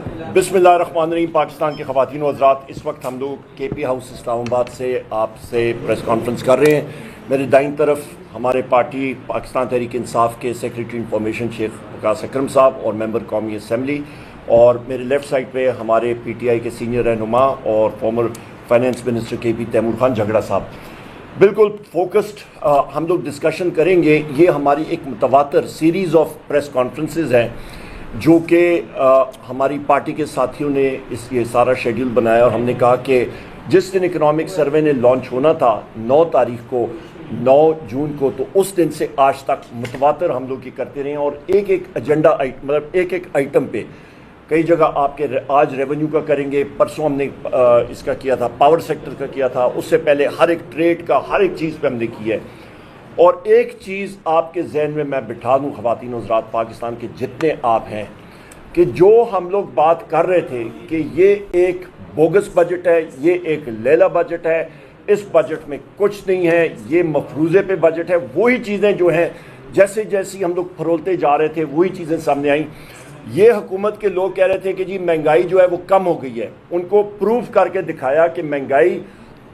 بسم اللہ الرحمن الرحیم۔ پاکستان کے خواتین و حضرات، اس وقت ہم لوگ کے پی ہاؤس اسلام آباد سے آپ سے پریس کانفرنس کر رہے ہیں۔ میرے دائیں طرف ہمارے پارٹی پاکستان تحریک انصاف کے سیکریٹری انفارمیشن شیخ وقاص اکرم صاحب اور ممبر قومی اسمبلی، اور میرے لیفٹ سائڈ پہ ہمارے پی ٹی آئی کے سینئر رہنما اور فارمر فائنانس منسٹر کے پی تیمور خان جھگڑا صاحب۔ بالکل فوکسڈ ہم لوگ ڈسکشن کریں گے۔ یہ ہماری ایک متواتر سیریز آف پریس کانفرنسز ہیں جو کہ ہماری پارٹی کے ساتھیوں نے یہ سارا شیڈیول بنایا، اور ہم نے کہا کہ جس دن اکنامک سروے نے لانچ ہونا تھا 9 تاریخ کو، 9 جون کو، تو اس دن سے آج تک متواتر ہم لوگ یہ کرتے رہے ہیں، اور ایک ایک ایجنڈا مطلب ایک آئٹم پہ کئی جگہ آپ کے آج ریونیو کا کریں گے، پرسوں ہم نے اس کا کیا تھا، پاور سیکٹر کا کیا تھا، اس سے پہلے ہر ایک ٹریڈ کا ہر ایک چیز پہ ہم نے کیا ہے۔ اور ایک چیز آپ کے ذہن میں بٹھا دوں خواتین و حضرات پاکستان کے جتنے آپ ہیں، کہ جو ہم لوگ بات کر رہے تھے کہ یہ ایک بوگس بجٹ ہے، یہ ایک لیلا بجٹ ہے، اس بجٹ میں کچھ نہیں ہے، یہ مفروضے پہ بجٹ ہے، وہی چیزیں جو ہیں جیسے جیسی ہم لوگ پھرولتے جا رہے تھے وہی چیزیں سامنے آئیں۔ یہ حکومت کے لوگ کہہ رہے تھے کہ جی مہنگائی جو ہے وہ کم ہو گئی ہے، ان کو پروف کر کے دکھایا کہ مہنگائی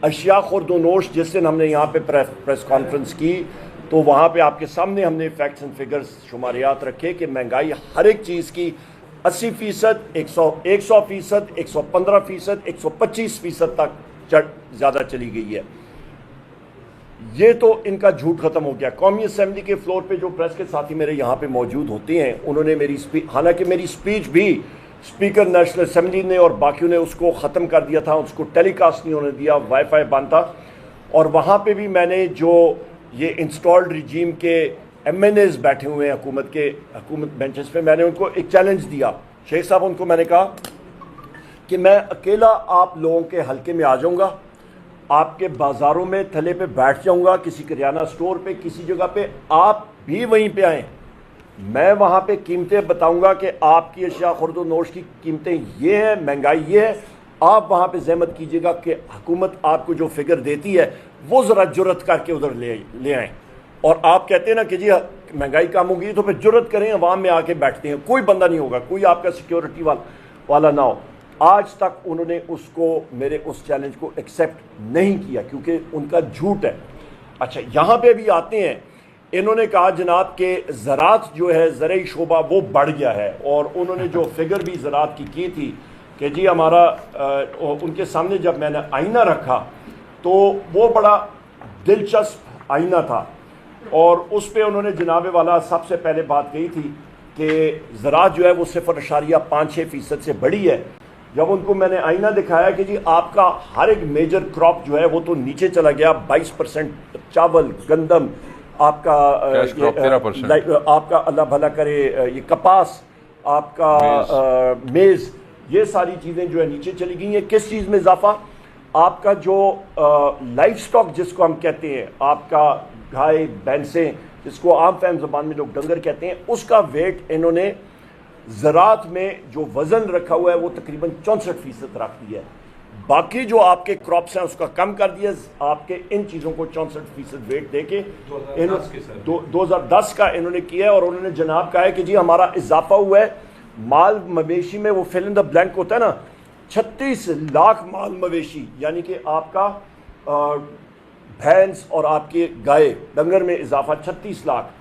اشیاء خورد و نوش، جس دن ہم نے یہاں پہ پریس کانفرنس کی تو وہاں پہ آپ کے سامنے ہم نے فیکٹس اینڈ فگرز شماریات رکھے کہ مہنگائی ہر ایک چیز کی 80%، 100%، 115%، 125% تک زیادہ چلی گئی ہے۔ یہ تو ان کا جھوٹ ختم ہو گیا۔ قومی اسمبلی کے فلور پہ جو پریس کے ساتھی میرے یہاں پہ موجود ہوتے ہیں، انہوں نے حالانکہ میری اسپیچ بھی اسپیکر نیشنل اسمبلی نے اور باقیوں نے اس کو ختم کر دیا تھا، اس کو ٹیلی کاسٹ نہیں ہونے دیا، وائی فائی بند تھا، اور وہاں پہ بھی میں نے جو یہ انسٹالڈ ریجیم کے ایم این ایز بیٹھے ہوئے ہیں حکومت بینچز پہ، میں نے ان کو ایک چیلنج دیا۔ شیخ صاحب، ان کو میں نے کہا کہ میں اکیلا آپ لوگوں کے حلقے میں آ جاؤں گا، آپ کے بازاروں میں تھلے پہ بیٹھ جاؤں گا، کسی کریانہ سٹور پہ، کسی جگہ پہ، آپ بھی وہیں پہ آئیں، میں وہاں پہ قیمتیں بتاؤں گا کہ آپ کی اشیاء خورد و نوش کی قیمتیں یہ ہیں، مہنگائی یہ ہے، آپ وہاں پہ زحمت کیجیے گا کہ حکومت آپ کو جو فگر دیتی ہے وہ ذرا جرت کر کے ادھر لے آئیں۔ اور آپ کہتے ہیں نا کہ جی مہنگائی کم ہوگی، تو پھر جرت کریں، عوام میں آ کے بیٹھتے ہیں، کوئی بندہ نہیں ہوگا، کوئی آپ کا سیکیورٹی والا نہ ہو۔ آج تک انہوں نے میرے اس چیلنج کو ایکسیپٹ نہیں کیا، کیونکہ ان کا جھوٹ ہے۔ اچھا، یہاں پہ بھی آتے ہیں، انہوں نے کہا جناب کہ زراعت جو ہے، زرعی شعبہ وہ بڑھ گیا ہے، اور انہوں نے جو فگر بھی زراعت کی تھی کہ جی ہمارا، ان کے سامنے جب میں نے آئینہ رکھا تو وہ بڑا دلچسپ آئینہ تھا، اور اس پہ انہوں نے جناب والا سب سے پہلے بات کہی تھی کہ زراعت جو ہے وہ 0.56% سے بڑھی ہے۔ جب ان کو میں نے آئینہ دکھایا کہ جی آپ کا ہر ایک میجر کراپ جو ہے وہ تو نیچے چلا گیا، 22% چاول، گندم، آپ کا اللہ بھلا کرے یہ کپاس، آپ کا میز، یہ ساری چیزیں جو ہے نیچے چلی گئی ہیں۔ کس چیز میں اضافہ؟ آپ کا جو لائف سٹاک جس کو ہم کہتے ہیں، آپ کا گائے، بھینسیں، جس کو عام فہم زبان میں لوگ ڈنگر کہتے ہیں، اس کا ویٹ انہوں نے زراعت میں جو وزن رکھا ہوا ہے وہ تقریباً 64% رکھ دیا ہے۔ باقی جو آپ کے کراپس ہیں اس کا کم کر دیا، آپ کے ان چیزوں کو 64% ویٹ دے کے 2010 کا انہوں نے کیا ہے، اور انہوں نے جناب کہا ہے کہ جی ہمارا اضافہ ہوا ہے مال مویشی میں، وہ فل ان دا بلینک ہوتا ہے نا، 36 لاکھ مال مویشی، یعنی کہ آپ کا بھینس اور آپ کے گائے ڈنگر میں اضافہ 36 لاکھ۔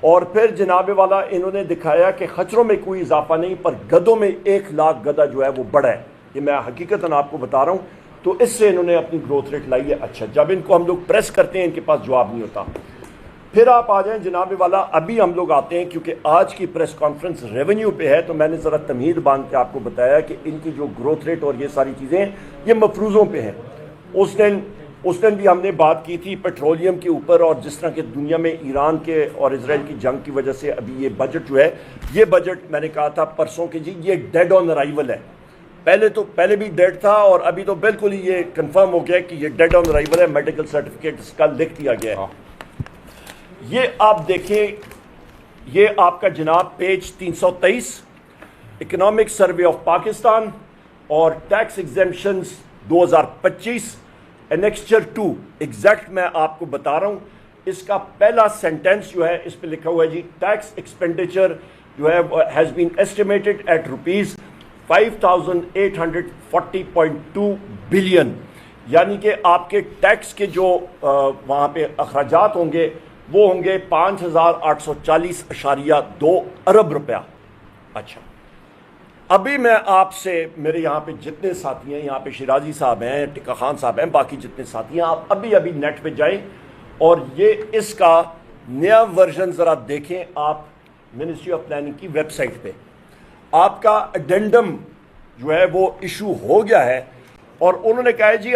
اور پھر جناب والا انہوں نے دکھایا کہ خچروں میں کوئی اضافہ نہیں، پر گدوں میں 1 لاکھ گدھا جو ہے وہ بڑھا ہے۔ یہ میں حقیقتاً آپ کو بتا رہا ہوں، تو اس سے انہوں نے اپنی گروتھ ریٹ لائی ہے۔ اچھا، جب ان کو ہم لوگ پریس کرتے ہیں ان کے پاس جواب نہیں ہوتا۔ پھر آپ آ جائیں جناب والا، ابھی ہم لوگ آتے ہیں کیونکہ آج کی پریس کانفرنس ریونیو پہ ہے، تو میں نے ذرا تمہید باندھ کے آپ کو بتایا کہ ان کی جو گروتھ ریٹ اور یہ ساری چیزیں یہ مفروضوں پہ ہیں۔ اس دن بھی ہم نے بات کی تھی پیٹرولیم کے اوپر، اور جس طرح کہ دنیا میں ایران کے اور اسرائیل کی جنگ کی وجہ سے ابھی یہ بجٹ جو ہے، یہ بجٹ میں نے کہا تھا پرسوں کہ جی یہ ڈیڈ آن ارائیول ہے۔ پہلے بھی ڈیڈ تھا، اور ابھی تو بالکل ہی یہ کنفرم ہو گیا کہ یہ ڈیڈ آن ارائیول ہے، میڈیکل سرٹیفکیٹ اس کا لکھ دیا گیا ہے۔ یہ آپ دیکھیں، یہ آپ کا جناب page 323، economic survey of Pakistan اور ٹیکس ایگزیمپشنز 2025، انیکسچر 2، ایگزیکٹ میں آپ کو بتا رہا ہوں۔ اس کا پہلا سینٹنس جو ہے اس پہ لکھا ہوا ہے جی ٹیکس ایکسپینڈیچر جو ہے has been estimated at 5840.2 billion, یعنی کہ آپ کے ٹیکس کے جو وہاں پہ اخراجات ہوں گے وہ ہوں گے 5840.2 ارب روپیہ۔ اچھا، ابھی میں آپ سے، میرے یہاں پہ جتنے ساتھی ہیں، یہاں پہ شیرازی صاحب ہیں، ٹکا خان صاحب ہیں، باقی جتنے ساتھی ہیں، آپ ابھی نیٹ پہ جائیں اور یہ اس کا نیا ورژن ذرا دیکھیں آپ منسٹری آف پلاننگ کی ویب سائٹ پہ۔ آپ کا ایڈنڈم جو ہے وہ ایشو ہو گیا ہے اور انہوں نے کہا ہے جی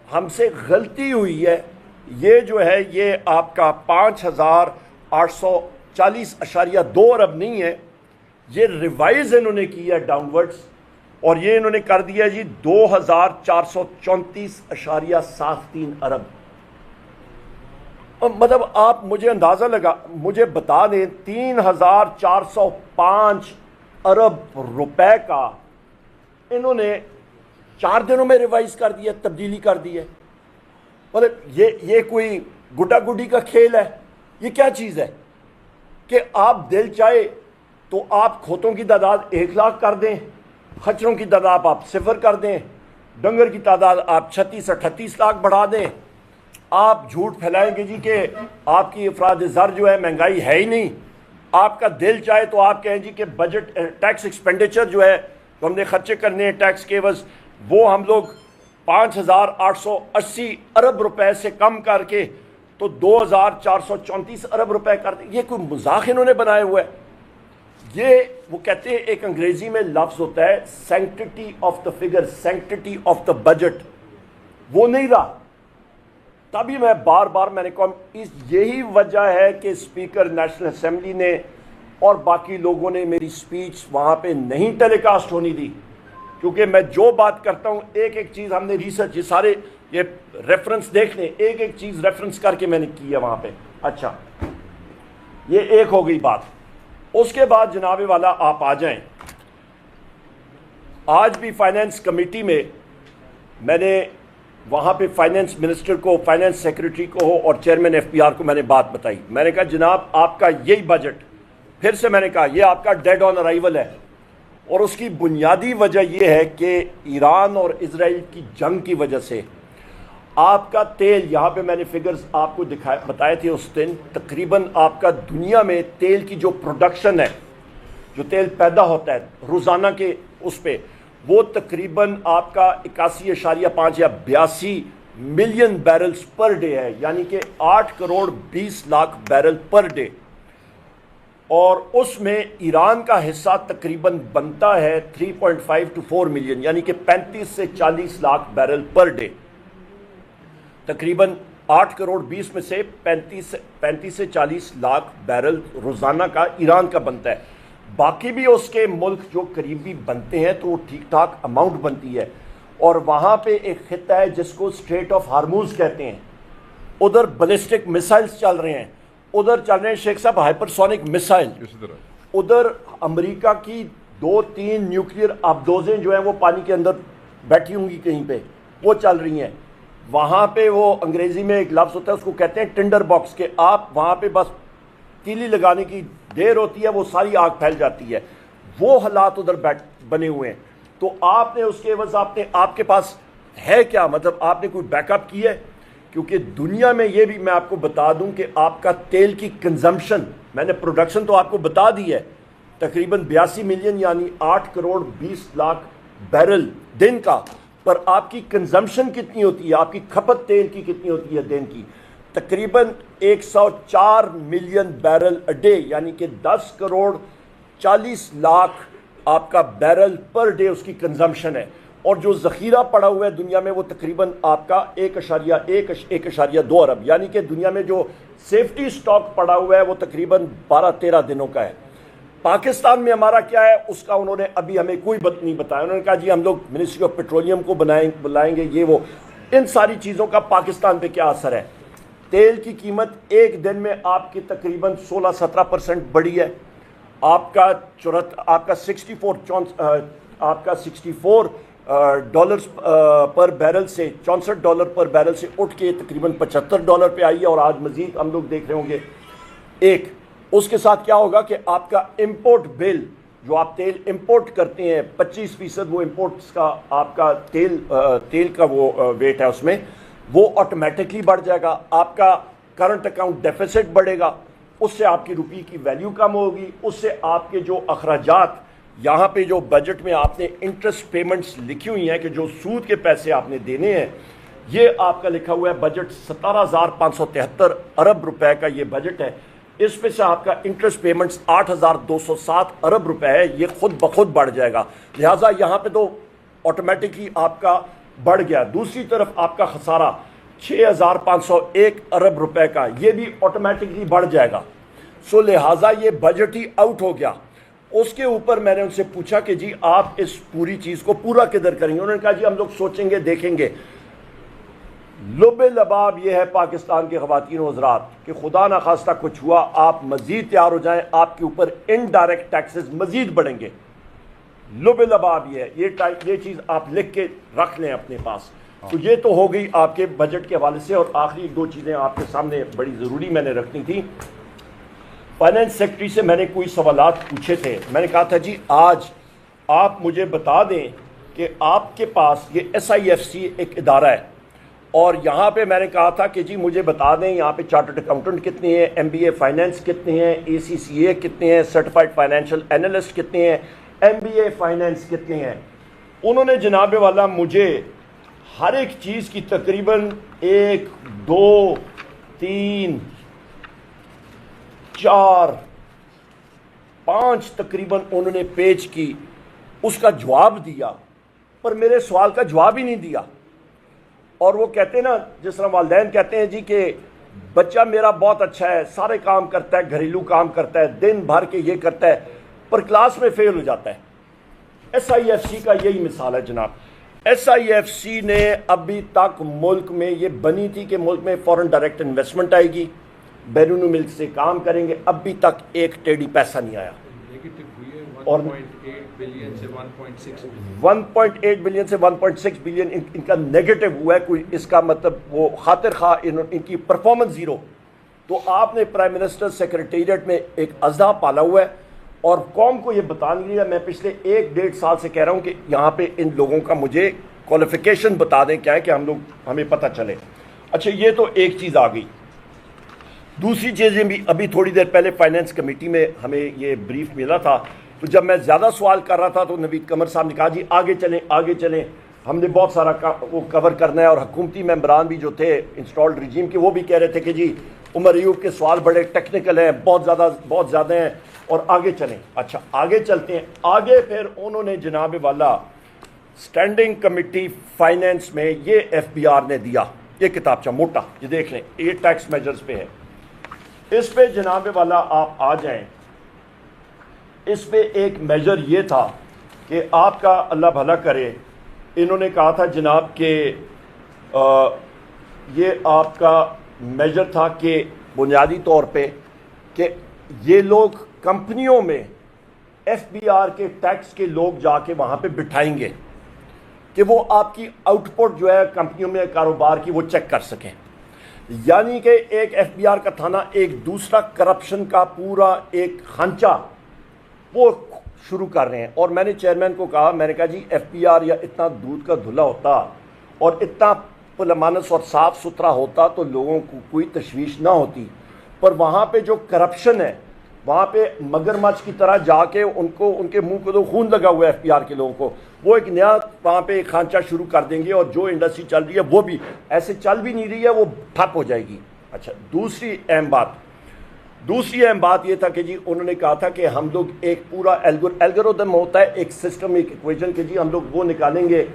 ہم سے غلطی ہوئی ہے، یہ جو ہے یہ آپ کا 5840.2 ارب نہیں ہے، یہ ریوائز انہوں نے کی ہے ڈاؤن ورڈز، اور یہ انہوں نے کر دیا جی 2434.73 ارب۔ مطلب آپ مجھے اندازہ مجھے بتا دیں 3405 ارب روپے کا انہوں نے 4 دنوں میں ریوائز کر دیا، تبدیلی کر دی ہے۔ مطلب یہ کوئی گڈا گڈی کا کھیل ہے؟ یہ کیا چیز ہے کہ آپ دل چاہے تو آپ کھوتوں کی تعداد 1 لاکھ کر دیں، خچروں کی تعداد آپ 0 کر دیں، ڈنگر کی تعداد آپ 36-38 لاکھ بڑھا دیں، آپ جھوٹ پھیلائیں گے جی کہ آپ کی افراد زر جو ہے مہنگائی ہے ہی نہیں، آپ کا دل چاہے تو آپ کہیں جی کہ بجٹ ٹیکس ایکسپینڈیچر جو ہے تو ہم نے خرچے کرنے ہیں ٹیکس کے عوض، وہ ہم لوگ 5880 ارب روپے سے کم کر کے تو 2434 ارب روپے کر دیں۔ یہ کوئی مذاق انہوں نے بنائے ہوئے ہے۔ یہ وہ کہتے ہیں، ایک انگریزی میں لفظ ہوتا ہے sanctity of the figure, sanctity of the budget, وہ نہیں رہا۔ تبھی میں بار بار میں نے کہا یہی وجہ ہے کہ اسپیکر نیشنل اسمبلی نے اور باقی لوگوں نے میری سپیچ وہاں پہ نہیں ٹیلی کاسٹ ہونی دی، کیونکہ میں جو بات کرتا ہوں ایک چیز ہم نے ریسرچ، یہ سارے یہ ریفرنس دیکھ لیں، ایک چیز ریفرنس کر کے میں نے کی ہے وہاں پہ۔ اچھا، یہ ایک ہو گئی بات۔ اس کے بعد جناب والا آپ آ جائیں، آج بھی فائنینس کمیٹی میں میں نے وہاں پہ فائنینس منسٹر کو، فائنینس سیکریٹری کو اور چیئرمین ایف پی آر کو میں نے بات بتائی۔ میں نے کہا جناب آپ کا یہی بجٹ، پھر سے میں نے کہا یہ آپ کا ڈیڈ آن ارائیول ہے، اور اس کی بنیادی وجہ یہ ہے کہ ایران اور اسرائیل کی جنگ کی وجہ سے آپ کا تیل، یہاں پہ میں نے فگرز آپ کو بتائے تھے اس دن، تقریباً آپ کا دنیا میں تیل کی جو پروڈکشن ہے، جو تیل پیدا ہوتا ہے روزانہ کے اس پہ، وہ تقریباً آپ کا 81.5 یا 82 ملین بیرلز پر ڈے ہے، یعنی کہ 8 crore 20 lakh barrel per day, اور اس میں ایران کا حصہ تقریباً بنتا ہے 3.5 to 4 ملین، یعنی کہ 35 سے 40 لاکھ بیرل پر ڈے۔ تقریباً 8 کروڑ 20 میں سے 35 سے 40 لاکھ بیرل روزانہ کا ایران کا بنتا ہے۔ باقی بھی اس کے ملک جو قریبی بنتے ہیں تو وہ ٹھیک ٹھاک اماؤنٹ بنتی ہے، اور وہاں پہ ایک خطہ ہے جس کو اسٹریٹ آف ہارموز کہتے ہیں، ادھر بیلسٹک میسائلز چل رہے ہیں، ادھر چل رہے ہیں شیخ صاحب ہائپرسونک میسائل، ادھر امریکہ کی 2-3 نیوکلیئر آبدوزیں جو ہیں وہ پانی کے اندر بیٹھی ہوں گی کہیں پہ، وہ چل رہی ہیں۔ وہاں پہ وہ انگریزی میں ایک لفظ ہوتا ہے اس کو کہتے ہیں ٹنڈر باکس، کہ آپ وہاں پہ بس تیلی لگانے کی دیر ہوتی ہے وہ ساری آگ پھیل جاتی ہے، وہ حالات ادھر بنے ہوئے ہیں۔ تو آپ نے اس کے عوض آپ کے پاس ہے کیا، مطلب آپ نے کوئی بیک اپ کی ہے؟ کیونکہ دنیا میں یہ بھی میں آپ کو بتا دوں کہ آپ کا تیل کی کنزمپشن، میں نے پروڈکشن تو آپ کو بتا دی ہے تقریباً 82 ملین یعنی 8 کروڑ 20 لاکھ بیرل دن کا، پر آپ کی کنزمپشن کتنی ہوتی ہے، آپ کی کھپت تیل کی کتنی ہوتی ہے دن کی؟ تقریباً 104 ملین بیرل اے ڈے، یعنی کہ 10 کروڑ 40 لاکھ آپ کا بیرل پر ڈے اس کی کنزمپشن ہے، اور جو ذخیرہ پڑا ہوا ہے دنیا میں وہ تقریباً آپ کا 1.2 ارب، یعنی کہ دنیا میں جو سیفٹی سٹاک پڑا ہوا ہے وہ تقریباً 12-13 دنوں کا ہے۔ پاکستان میں ہمارا کیا ہے اس کا انہوں نے ابھی ہمیں کوئی بات نہیں بتایا۔ انہوں نے کہا جی ہم لوگ منسٹری آف پیٹرولیم کو بلائیں گے، یہ وہ، ان ساری چیزوں کا پاکستان پہ کیا اثر ہے؟ تیل کی قیمت ایک دن میں آپ کی تقریباً 16-17% بڑھی ہے، آپ کا 64 ڈالرز پر بیرل سے $64 پر بیرل سے اٹھ کے تقریباً $75 پہ آئی ہے، اور آج مزید ہم لوگ دیکھ رہے ہوں گے۔ ایک اس کے ساتھ کیا ہوگا کہ آپ کا امپورٹ بل جو آپ تیل امپورٹ کرتے ہیں 25% وہ امپورٹس کا آپ کا تیل کا وہ ویٹ ہے اس میں، وہ آٹومیٹکلی بڑھ جائے گا. آپ کا کرنٹ اکاؤنٹ ڈیفیسٹ بڑھے گا، اس سے آپ کی روپی کی ویلیو کم ہوگی، اس سے آپ کے جو اخراجات یہاں پہ جو بجٹ میں آپ نے انٹرسٹ پیمنٹس لکھی ہوئی ہیں کہ جو سود کے پیسے آپ نے دینے ہیں، یہ آپ کا لکھا ہوا ہے بجٹ 17,573 ارب روپے کا یہ بجٹ ہے. اس میں سے آپ کا انٹرسٹ پیمنٹس 8,207 ارب روپے ہے، یہ خود بخود بڑھ جائے گا. لہٰذا یہاں پہ تو آٹومیٹکلی آپ کا بڑھ گیا. دوسری طرف آپ کا خسارہ 6,501 ارب روپے کا، یہ بھی آٹومیٹکلی بڑھ جائے گا. سو لہٰذا یہ بجٹ ہی آؤٹ ہو گیا. اس کے اوپر میں نے ان سے پوچھا کہ جی آپ اس پوری چیز کو پورا کدھر کریں گے؟ انہوں نے کہا جی ہم لوگ سوچیں گے، دیکھیں گے. لب لباب یہ ہے پاکستان کے خواتین و حضرات کہ خدا نخواستہ کچھ ہوا، آپ مزید تیار ہو جائیں، آپ کے اوپر انڈائریکٹ ٹیکسز مزید بڑھیں گے. لب لباب یہ ہے، یہ چیز آپ لکھ کے رکھ لیں اپنے پاس. تو یہ تو ہو گئی آپ کے بجٹ کے حوالے سے. اور آخری دو چیزیں آپ کے سامنے بڑی ضروری میں نے رکھنی تھی. فائنانس سیکرٹری سے میں نے کوئی سوالات پوچھے تھے. میں نے کہا تھا جی آج آپ مجھے بتا دیں کہ آپ کے پاس یہ SIFC ایک ادارہ ہے، اور یہاں پہ میں نے کہا تھا کہ جی مجھے بتا دیں یہاں پہ چارٹرڈ اکاؤنٹنٹ کتنے ہیں، MBA فائنینس کتنے ہیں، ACCA کتنے ہیں، سرٹیفائڈ فائنینشیل اینالسٹ کتنے ہیں، MBA فائنینس کتنے ہیں. انہوں نے جناب والا مجھے ہر ایک چیز کی تقریباً 1 2 3 4 5 تقریباً انہوں نے پیج کی اس کا جواب دیا، پر میرے سوال کا جواب ہی نہیں دیا. اور وہ کہتے ہیں نا، جس طرح والدین کہتے ہیں جی کہ بچہ میرا بہت اچھا ہے، سارے کام کرتا ہے، گھریلو کام کرتا ہے، دن بھر کے یہ کرتا ہے، پر کلاس میں فیل ہو جاتا ہے. SIFC کا یہی مثال ہے جناب. SIFC نے ابھی تک ملک میں یہ بنی تھی کہ ملک میں فورن ڈائریکٹ انویسٹمنٹ آئے گی، بیرون ملک سے کام کریں گے، ابھی تک ایک ٹیڑی پیسہ نہیں آیا. اور 1.8 بلین سے 1.6 بلین ان کا نیگیٹو ہوا ہے. کوئی اس کا مطلب وہ خاطر خواہ ان کی پرفارمنس زیرو. تو آپ نے پرائم منسٹر سیکریٹریٹ میں ایک اژدھا پالا ہوا ہے، اور قوم کو یہ بتانے کے لیے میں پچھلے 1.5 سال سے کہہ رہا ہوں کہ یہاں پہ ان لوگوں کا مجھے کوالیفیکیشن بتا دیں کیا ہے کہ ہمیں پتہ چلے. اچھا یہ تو ایک چیز آ گئی. دوسری چیزیں بھی ابھی تھوڑی دیر پہلے فائنینس کمیٹی میں ہمیں یہ بریف ملا تھا، تو جب میں زیادہ سوال کر رہا تھا تو نوید قمر صاحب نے کہا جی آگے چلیں آگے چلیں، ہم نے بہت سارا وہ کور کرنا ہے. اور حکومتی ممبران بھی جو تھے انسٹالڈ رجیم کے، وہ بھی کہہ رہے تھے کہ جی عمر ایوب کے سوال بڑے ٹیکنیکل ہیں، بہت زیادہ ہیں، اور آگے چلیں. اچھا آگے چلتے ہیں. آگے پھر انہوں نے جناب والا اسٹینڈنگ کمیٹی فائنینس میں یہ FBR نے دیا، یہ کتابچہ موٹا، یہ دیکھ لیں، یہ ٹیکس میجرز پہ ہے. اس پہ جناب والا آپ آ جائیں. اس پہ ایک میجر یہ تھا کہ آپ کا اللہ بھلا کرے، انہوں نے کہا تھا جناب کہ یہ آپ کا میجر تھا کہ بنیادی طور پہ کہ یہ لوگ کمپنیوں میں FBR کے ٹیکس کے لوگ جا کے وہاں پہ بٹھائیں گے کہ وہ آپ کی آؤٹ پٹ جو ہے کمپنیوں میں کاروبار کی وہ چیک کر سکیں. یعنی کہ ایک FBR کا تھانہ ایک دوسرا کرپشن کا پورا ایک خانچہ وہ شروع کر رہے ہیں. اور میں نے چیئرمین کو کہا، میں نے کہا جی FBR یا اتنا دودھ کا دھلا ہوتا اور اتنا پرامانس اور صاف ستھرا ہوتا تو لوگوں کو کوئی تشویش نہ ہوتی، پر وہاں پہ جو کرپشن ہے، وہاں پہ مگرمچھ کی طرح جا کے ان کے منہ کو تو خون لگا ہوا ہے FBR کے لوگوں کو، وہ ایک نیا وہاں پہ ایک خانچہ شروع کر دیں گے، اور جو انڈسٹری چل رہی ہے وہ بھی ایسے چل بھی نہیں رہی ہے، وہ ٹھپ ہو جائے گی. اچھا دوسری اہم بات یہ تھا کہ جی انہوں نے کہا تھا کہ ہم لوگ ایک پورا الگوریدم ہوتا ہے، ایک سسٹم، ایک ایکویژن کہ جی ہم لوگ وہ نکالیں گے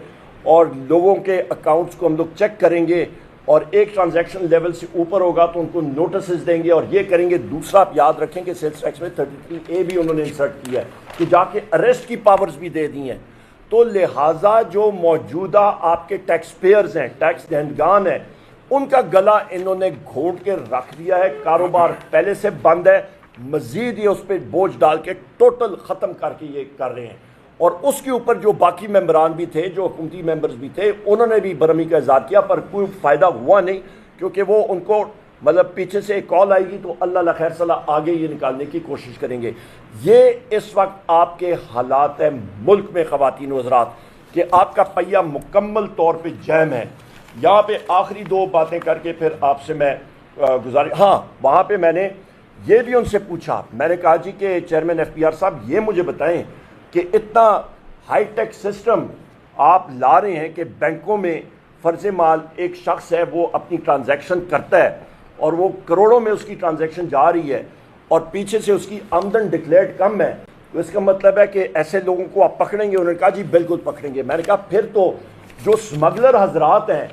اور لوگوں کے اکاؤنٹس کو ہم لوگ چیک کریں گے، اور ایک ٹرانزیکشن لیول سے اوپر ہوگا تو ان کو نوٹسز دیں گے اور یہ کریں گے. دوسرا آپ یاد رکھیں کہ سیلز ٹیکس میں 33A بھی انہوں نے انسرٹ کیا ہے کہ جا کے اریسٹ کی پاورز بھی دے دی ہیں. تو لہٰذا جو موجودہ آپ کے ٹیکس پیئرز ہیں، ٹیکس دہندگان ہیں، ان کا گلا انہوں نے گھونٹ کے رکھ دیا ہے. کاروبار پہلے سے بند ہے، مزید یہ اس پہ بوجھ ڈال کے ٹوٹل ختم کر کے یہ کر رہے ہیں. اور اس کے اوپر جو باقی ممبران بھی تھے، جو حکومتی ممبرز بھی تھے، انہوں نے بھی برہمی کا اظہار کیا، پر کوئی فائدہ ہوا نہیں، کیونکہ وہ ان کو مطلب پیچھے سے ایک کال آئے گی تو اللہ خیر صلاح آگے یہ نکالنے کی کوشش کریں گے. یہ اس وقت آپ کے حالات ہیں ملک میں خواتین و حضرات کہ آپ کا پہیہ مکمل طور پہ جیم ہے. یہاں پہ آخری دو باتیں کر کے پھر آپ سے میں گزارش. ہاں وہاں پہ میں نے یہ بھی ان سے پوچھا, میں نے کہا جی کہ چیئرمین ایف پی آر صاحب یہ مجھے بتائیں کہ اتنا ہائی ٹیک سسٹم آپ لا رہے ہیں کہ بینکوں میں فرض مال ایک شخص ہے وہ اپنی ٹرانزیکشن کرتا ہے اور وہ کروڑوں میں اس کی ٹرانزیکشن جا رہی ہے اور پیچھے سے اس کی آمدن ڈکلیئرڈ کم ہے, تو اس کا مطلب ہے کہ ایسے لوگوں کو آپ پکڑیں گے؟ انہوں نے کہا جی بالکل پکڑیں گے. میں نے کہا پھر تو جو سمگلر حضرات ہیں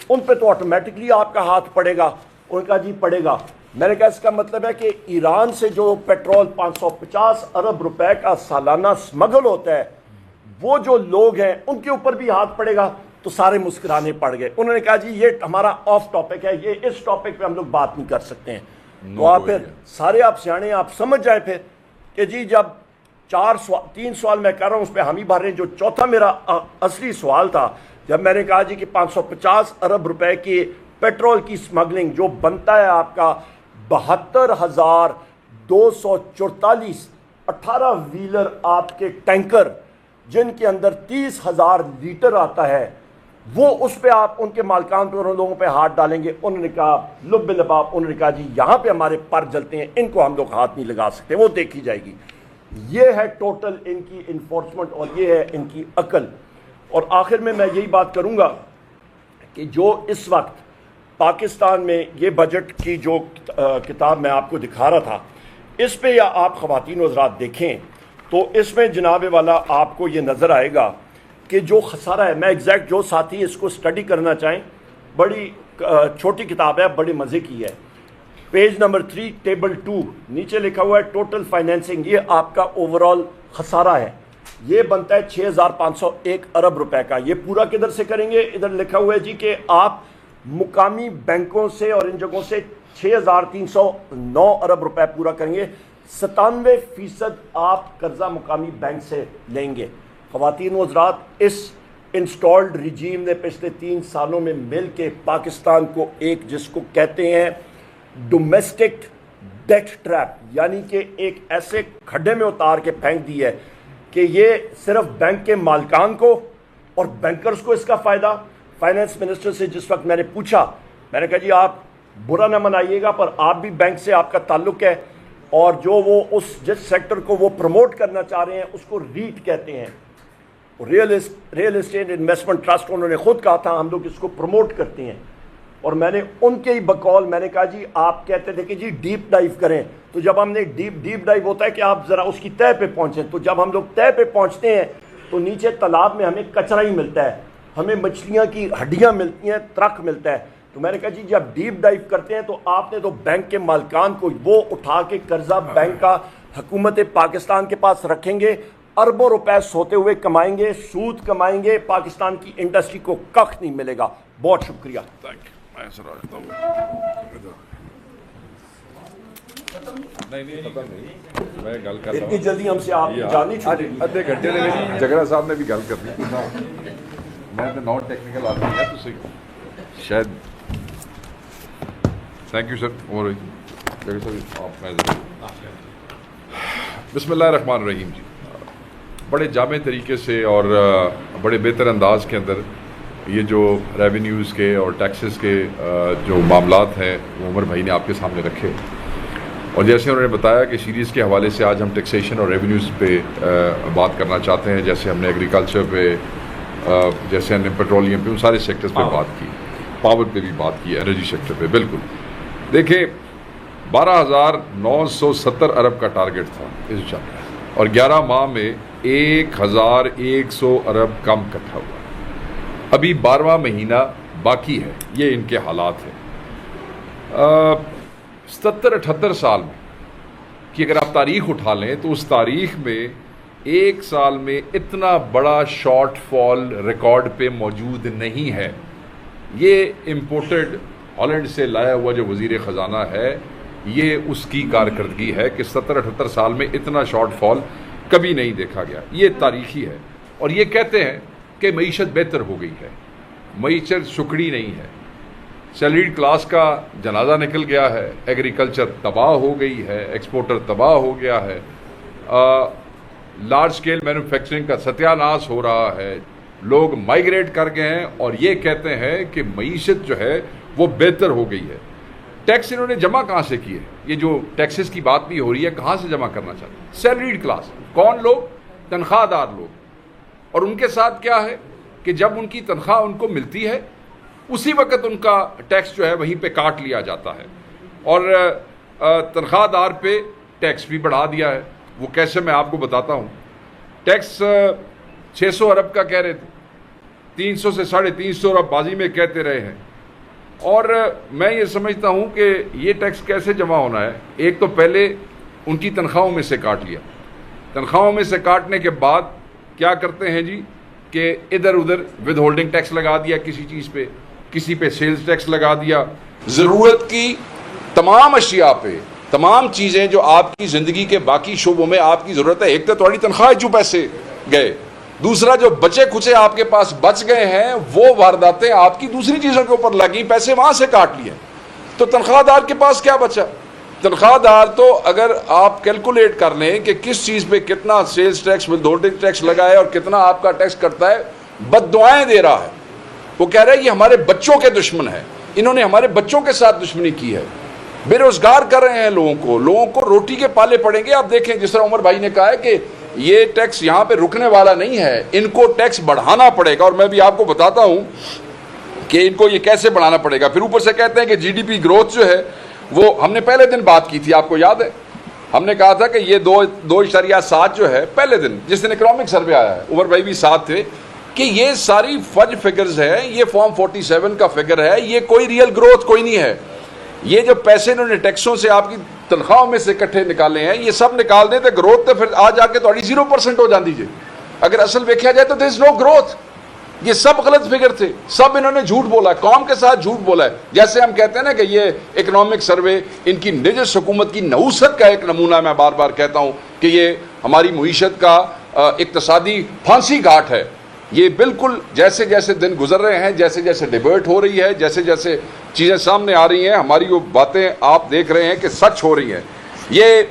ان پہ تو آٹومیٹکلی آپ کا ہاتھ پڑے گا. انہوں نے کہا جی پڑے گا. میں نے کہا اس کا مطلب ہے کہ ایران سے جو پیٹرول 550 ارب روپے کا سالانہ سمگل ہوتا ہے وہ جو لوگ ہیں ان کے اوپر بھی ہاتھ پڑے گا. تو سارے مسکرانے پڑ گئے. انہوں نے کہا جی یہ ہمارا آف ٹاپک ہے, یہ اس ٹاپک پہ ہم لوگ بات نہیں کر سکتے ہیں. تو آپ پھر سارے آپ سیانے آپ سمجھ جائیں پھر کہ جی جب 3 سوال میں کر رہا ہوں اس پہ ہم ہی بھر رہے ہیں. جو چوتھا میرا اصلی سوال تھا جب میں نے کہا جی کہ 550 ارب روپے کی پیٹرول کی سمگلنگ جو بنتا ہے آپ کا 72,244 18 ویلر آپ کے ٹینکر جن کے اندر 30,000 لیٹر آتا ہے, وہ اس پہ آپ ان کے مالکان پہ اور ان لوگوں پہ ہاتھ ڈالیں گے. انہوں نے کہا لب لباب, انہوں نے کہا جی یہاں پہ ہمارے پر جلتے ہیں, ان کو ہم لوگ ہاتھ نہیں لگا سکتے, وہ دیکھی جائے گی. یہ ہے ٹوٹل ان کی انفورسمنٹ اور یہ ہے ان کی عقل. اور آخر میں یہی بات کروں گا کہ جو اس وقت پاکستان میں یہ بجٹ کی جو کتاب میں آپ کو دکھا رہا تھا اس پہ یا آپ خواتین و حضرات دیکھیں تو اس میں جناب والا آپ کو یہ نظر آئے گا کہ جو خسارہ ہے, میں ایگزیکٹ جو ساتھی اس کو اسٹڈی کرنا چاہیں, بڑی چھوٹی کتاب ہے, بڑے مزے کی ہے. پیج نمبر 3 ٹیبل 2 نیچے لکھا ہوا ہے ٹوٹل فائنینسنگ, یہ آپ کا اوورال خسارہ ہے, یہ بنتا ہے 6,501 ارب روپے کا. یہ پورا کدھر سے کریں گے؟ ادھر لکھا ہوا ہے جی کہ آپ مقامی بینکوں سے اور ان جگہوں سے 6,309 ارب روپے پورا کریں گے. 97% آپ قرضہ مقامی بینک سے لیں گے. خواتین و حضرات اس انسٹالڈ ریجیم نے پچھلے 3 سالوں میں مل کے پاکستان کو ایک جس کو کہتے ہیں ڈومیسٹک ڈیٹ ٹریپ یعنی کہ ایک ایسے کھڈے میں اتار کے پھینک دی ہے کہ یہ صرف بینک کے مالکان کو اور بینکرز کو اس کا فائدہ. فائنانس منسٹر سے جس وقت میں نے پوچھا, میں نے کہا جی آپ برا نہ منائیے گا پر آپ بھی بینک سے آپ کا تعلق ہے اور جو وہ جس سیکٹر کو وہ پروموٹ کرنا چاہ رہے ہیں اس کو ریٹ کہتے ہیں, ریئل اسٹیٹ انویسٹمنٹ ٹرسٹ. انہوں نے خود کہا تھا ہم لوگ اس کو پروموٹ کرتے ہیں اور میں نے ان کے ہی بقول میں نے کہا جی آپ کہتے تھے کہ جی ڈیپ ڈائیو کریں, تو جب ہم نے ڈیپ ڈائیو ہوتا ہے کہ آپ ذرا اس کی تہہ پہ پہنچیں, تو جب ہم لوگ تہہ پہ پہنچتے ہیں تو نیچے تالاب میں ہمیں کچرا ہی ملتا ہے, ہمیں مچھلیاں کی ہڈیاں ملتی ہیں, ترک ملتا ہے. تو میں نے کہا جی جب ڈیپ ڈائیو کرتے ہیں تو آپ نے تو بینک کے مالکان کو وہ اٹھا کے قرضہ بینک کا حکومت پاکستان کے پاس رکھیں گے, اربوں روپے سوتے ہوئے کمائیں گے, سود کمائیں گے, پاکستان کی انڈسٹری کو کخ نہیں ملے گا. بہت شکریہ. اتنی جلدی ہم سے آپ جانی چھوٹے ادھے گھنٹے نے جگرا صاحب نے بھی گل کر دی. میں تو نان ٹیکنیکل آدمی ہے تو شاید. Thank you sir. اور بسم اللہ الرحمن الرحیم. جی بڑے جامع طریقے سے اور بڑے بہتر انداز کے اندر یہ جو ریونیوز کے اور ٹیکسز کے جو معاملات ہیں وہ عمر بھائی نے آپ کے سامنے رکھے, اور جیسے انہوں نے بتایا کہ سیریز کے حوالے سے آج ہم ٹیکسیشن اور ریونیوز پہ بات کرنا چاہتے ہیں. جیسے ہم نے ایگریکلچر پہ, جیسے ہم نے پیٹرولیم پہ, ان سارے سیکٹرز پہ بات کی, پاور پہ بھی بات کی, انرجی سیکٹر پہ. بالکل دیکھیں 12,970 ارب کا ٹارگٹ تھا اس جنگ اور 11 ماہ میں 1,100 ارب کم اکٹھا ہوا. ابھی 12واں مہینہ باقی ہے. یہ ان کے حالات ہیں. 77-78 سال میں کہ اگر آپ تاریخ اٹھا لیں تو اس تاریخ میں ایک سال میں اتنا بڑا شارٹ فال ریکارڈ پہ موجود نہیں ہے. یہ امپورٹڈ ہالینڈ سے لایا ہوا جو وزیر خزانہ ہے یہ اس کی کارکردگی ہے کہ 70-78 سال میں اتنا شارٹ فال کبھی نہیں دیکھا گیا. یہ تاریخی ہے. اور یہ کہتے ہیں کہ معیشت بہتر ہو گئی ہے. معیشت سکڑی نہیں ہے. سیلریڈ کلاس کا جنازہ نکل گیا ہے، ایگریکلچر تباہ ہو گئی ہے، ایکسپورٹر تباہ ہو گیا ہے، لارج سکیل مینوفیکچرنگ کا ستیہ ناش ہو رہا ہے، لوگ مائیگریٹ کر گئے ہیں اور یہ کہتے ہیں کہ معیشت جو ہے وہ بہتر ہو گئی ہے۔ ٹیکس انہوں نے جمع کہاں سے کیے؟ یہ جو ٹیکسز کی بات بھی ہو رہی ہے، کہاں سے جمع کرنا چاہتے ہیں؟ سیلریڈ کلاس، کون لوگ؟ تنخواہ دار لوگ۔ اور ان کے ساتھ کیا ہے کہ جب ان کی تنخواہ ان کو ملتی ہے اسی وقت ان کا ٹیکس جو ہے وہیں پہ کاٹ لیا جاتا ہے، اور تنخواہ دار پہ ٹیکس بھی بڑھا دیا ہے۔ وہ کیسے، میں آپ کو بتاتا ہوں۔ ٹیکس 600 ارب کا کہہ رہے تھے، 300 سے 350 ارب بازی میں کہتے رہے ہیں، اور میں یہ سمجھتا ہوں کہ یہ ٹیکس کیسے جمع ہونا ہے۔ ایک تو پہلے ان کی تنخواہوں میں سے کاٹ لیا، تنخواہوں میں سے کاٹنے کے بعد کیا کرتے ہیں جی کہ ادھر ادھر ود ہولڈنگ ٹیکس لگا دیا کسی چیز پہ، کسی پہ سیلز ٹیکس لگا دیا۔ ضرورت کی تمام اشیاء پہ، تمام چیزیں جو آپ کی زندگی کے باقی شعبوں میں آپ کی ضرورت ہے، ایک تو تھوڑی تنخواہ جو پیسے گئے، دوسرا جو بچے کھچے آپ کے پاس بچ گئے ہیں وہ وارداتیں آپ کی دوسری چیزوں کے اوپر لگیں، پیسے وہاں سے کاٹ لیے، تو تنخواہ دار کے پاس کیا بچا؟ تنخواہ دار تو اگر آپ کیلکولیٹ کر لیں کہ کس چیز پہ کتنا sales tax withholding tax لگا ہے اور کتنا آپ کا ٹیکس کرتا ہے، بد دعائیں دے رہا ہے۔ وہ کہہ رہا ہے یہ ہمارے بچوں کے دشمن ہیں، انہوں نے ہمارے بچوں کے ساتھ دشمنی کی ہے، بے روزگار کر رہے ہیں لوگوں کو روٹی کے پالے پڑیں گے۔ آپ دیکھیں جس طرح عمر بھائی نے کہا ہے کہ یہ ٹیکس یہاں پہ رکنے والا نہیں ہے، ان کو ٹیکس بڑھانا پڑے گا، اور میں بھی آپ کو بتاتا ہوں کہ ان کو یہ کیسے بڑھانا پڑے گا۔ پھر اوپر سے کہتے ہیں کہ جی ڈی پی گروتھ جو ہے وہ، ہم نے پہلے دن بات کی تھی، آپ کو یاد ہے، ہم نے کہا تھا کہ یہ 2.7 جو ہے پہلے دن جس دن اکنامک سروے آیا ہے، عمر بھائی بھی ساتھ تھے، کہ یہ ساری فج فگرز ہے، یہ فارم 47 کا فگر ہے، یہ کوئی ریئل گروتھ کوئی نہیں ہے۔ یہ جو پیسے انہوں نے ٹیکسوں سے آپ کی تنخواہوں میں سے اکٹھے نکالے ہیں، یہ سب نکال دیں تو گروتھ تو پھر آ جا کے تھوڑی 0% ہو جاتی جی۔ اگر اصل دیکھا جائے تو دیر از نو گروتھ۔ یہ سب غلط فگر تھے، سب انہوں نے جھوٹ بولا ہے، قوم کے ساتھ جھوٹ بولا ہے۔ جیسے ہم کہتے ہیں نا کہ یہ اکنامک سروے ان کی نجس حکومت کی نحوست کا ایک نمونہ، میں بار بار کہتا ہوں کہ یہ ہماری معیشت کا اقتصادی پھانسی گھاٹ ہے۔ یہ بالکل جیسے جیسے دن گزر رہے ہیں، جیسے جیسے ڈیبیٹ ہو رہی ہے، جیسے جیسے چیزیں سامنے آ رہی ہیں، ہماری وہ باتیں آپ دیکھ رہے ہیں کہ سچ ہو رہی ہیں۔ یہ